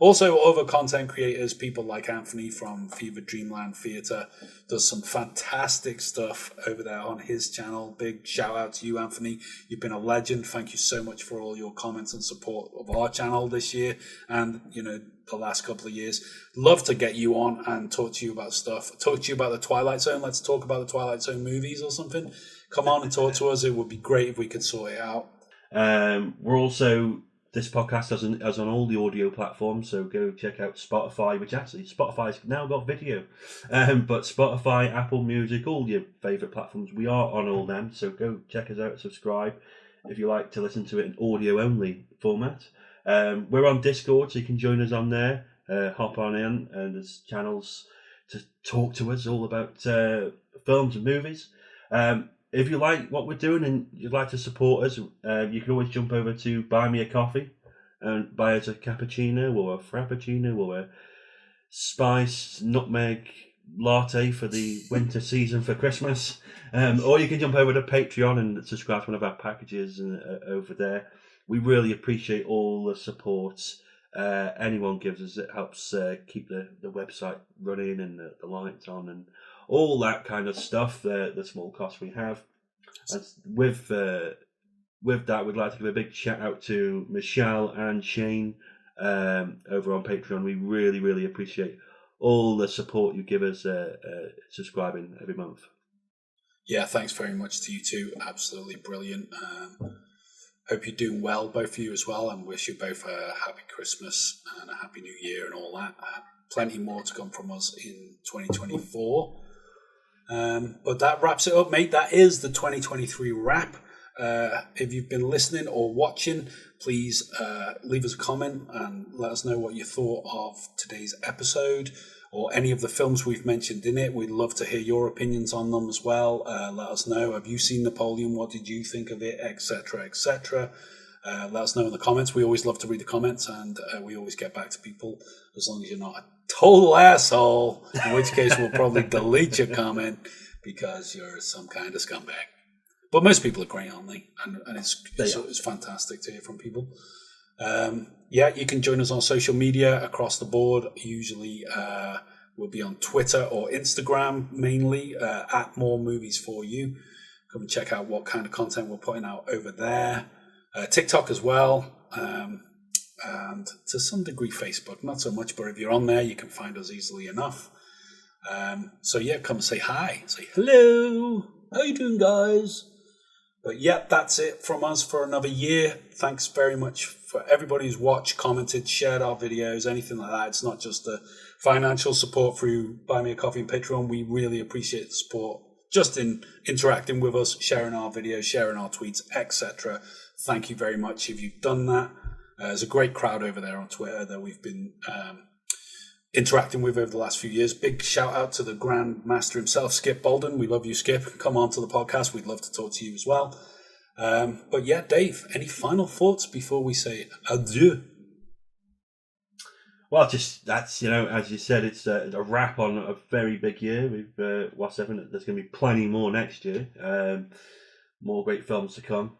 Also, other content creators, people like Anthony from Fever Dreamland Theatre, does some fantastic stuff over there on his channel. Big shout out to you, Anthony. You've been a legend. Thank you so much for all your comments and support of our channel this year and, the last couple of years. Love to get you on and talk to you about stuff. Talk to you about the Twilight Zone. Let's talk about the Twilight Zone movies or something. Come on and talk to us. It would be great if we could sort it out. We're also... This podcast has on all the audio platforms, so go check out Spotify, which actually Spotify's now got video. But Spotify, Apple Music, all your favourite platforms, we are on all them. So go check us out, subscribe if you like to listen to it in audio-only format. We're on Discord, so you can join us on there. Hop on in, and there's channels to talk to us all about films and movies. If you like what we're doing and you'd like to support us, you can always jump over to Buy Me a Coffee and buy us a cappuccino or a frappuccino or a spiced nutmeg latte for the winter season for Christmas. Or you can jump over to Patreon and subscribe to one of our packages over there. We really appreciate all the support anyone gives us. It helps keep the website running and the lights on and all that kind of stuff, the small costs we have. And with that, we'd like to give a big shout out to Michelle and Shane over on Patreon. We really, really appreciate all the support you give us subscribing every month. Yeah, thanks very much to you two. Absolutely brilliant. Hope you're doing well, both of you as well, and wish you both a happy Christmas and a happy New Year and all that. Plenty more to come from us in 2024. But that wraps it up, mate. That is the 2023 wrap. If you've been listening or watching, please leave us a comment and let us know what you thought of today's episode or any of the films we've mentioned in it. We'd love to hear your opinions on them as well. Let us know. Have you seen Napoleon? What did you think of it? Etc. Etc. Let us know in the comments. We always love to read the comments, and we always get back to people as long as you're not a total asshole, in which case we'll probably delete your comment because you're some kind of scumbag. But most people are great, aren't they? And it's fantastic to hear from people. You can join us on social media across the board. Usually we'll be on Twitter or Instagram mainly, at More Movies For You. Come and check out what kind of content we're putting out over there. TikTok as well, and to some degree Facebook, not so much, but if you're on there, you can find us easily enough. Come say hi, say hello, how you doing, guys? But that's it from us for another year. Thanks very much for everybody who's watched, commented, shared our videos, anything like that. It's not just the financial support through Buy Me a Coffee and Patreon. We really appreciate the support just in interacting with us, sharing our videos, sharing our tweets, etc. Thank you very much if you've done that. There's a great crowd over there on Twitter that we've been interacting with over the last few years. Big shout out to the Grand Master himself, Skip Bolden. We love you, Skip. Come on to the podcast. We'd love to talk to you as well. Dave, any final thoughts before we say adieu? Well, that's, as you said, it's a wrap on a very big year. We've there's going to be plenty more next year. More great films to come.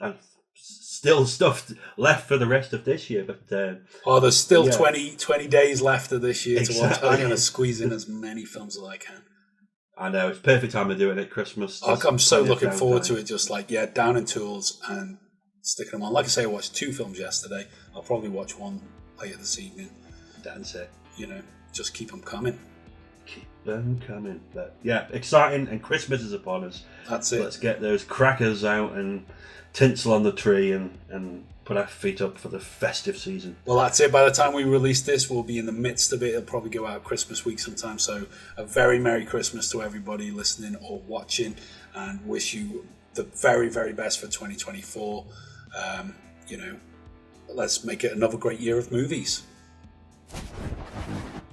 And still stuff left for the rest of this year. But there's still 20 days left of this year to watch. I'm going to squeeze in as many films as I can. I know, it's perfect time to do it at Christmas. I'm so looking forward to it, just down in tools and sticking them on. Like I say, I watched 2 films yesterday. I'll probably watch one later this evening. That's it. Just keep them coming. Keep them coming. But yeah, exciting, and Christmas is upon us. That's it. Let's get those crackers out and tinsel on the tree and put our feet up for the festive season. Well, that's it. By the time we release this, we'll be in the midst of it. It'll probably go out Christmas week sometime. So a very Merry Christmas to everybody listening or watching, and wish you the very, very best for 2024. You know, let's make it another great year of movies.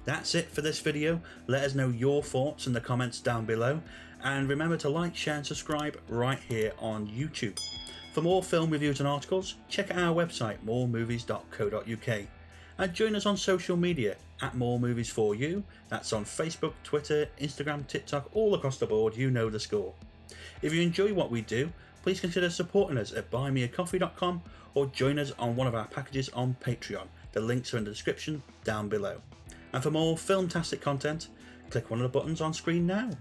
That's it for this video. Let us know your thoughts in the comments down below, and remember to like, share and subscribe right here on YouTube. For more film reviews and articles, check out our website moremovies.co.uk, and join us on social media at More Movies For You. That's on Facebook, Twitter, Instagram, TikTok, all across the board. You know the score. If you enjoy what we do, please consider supporting us at buymeacoffee.com or join us on one of our packages on Patreon. The links are in the description down below. And for more filmtastic content, click one of the buttons on screen now.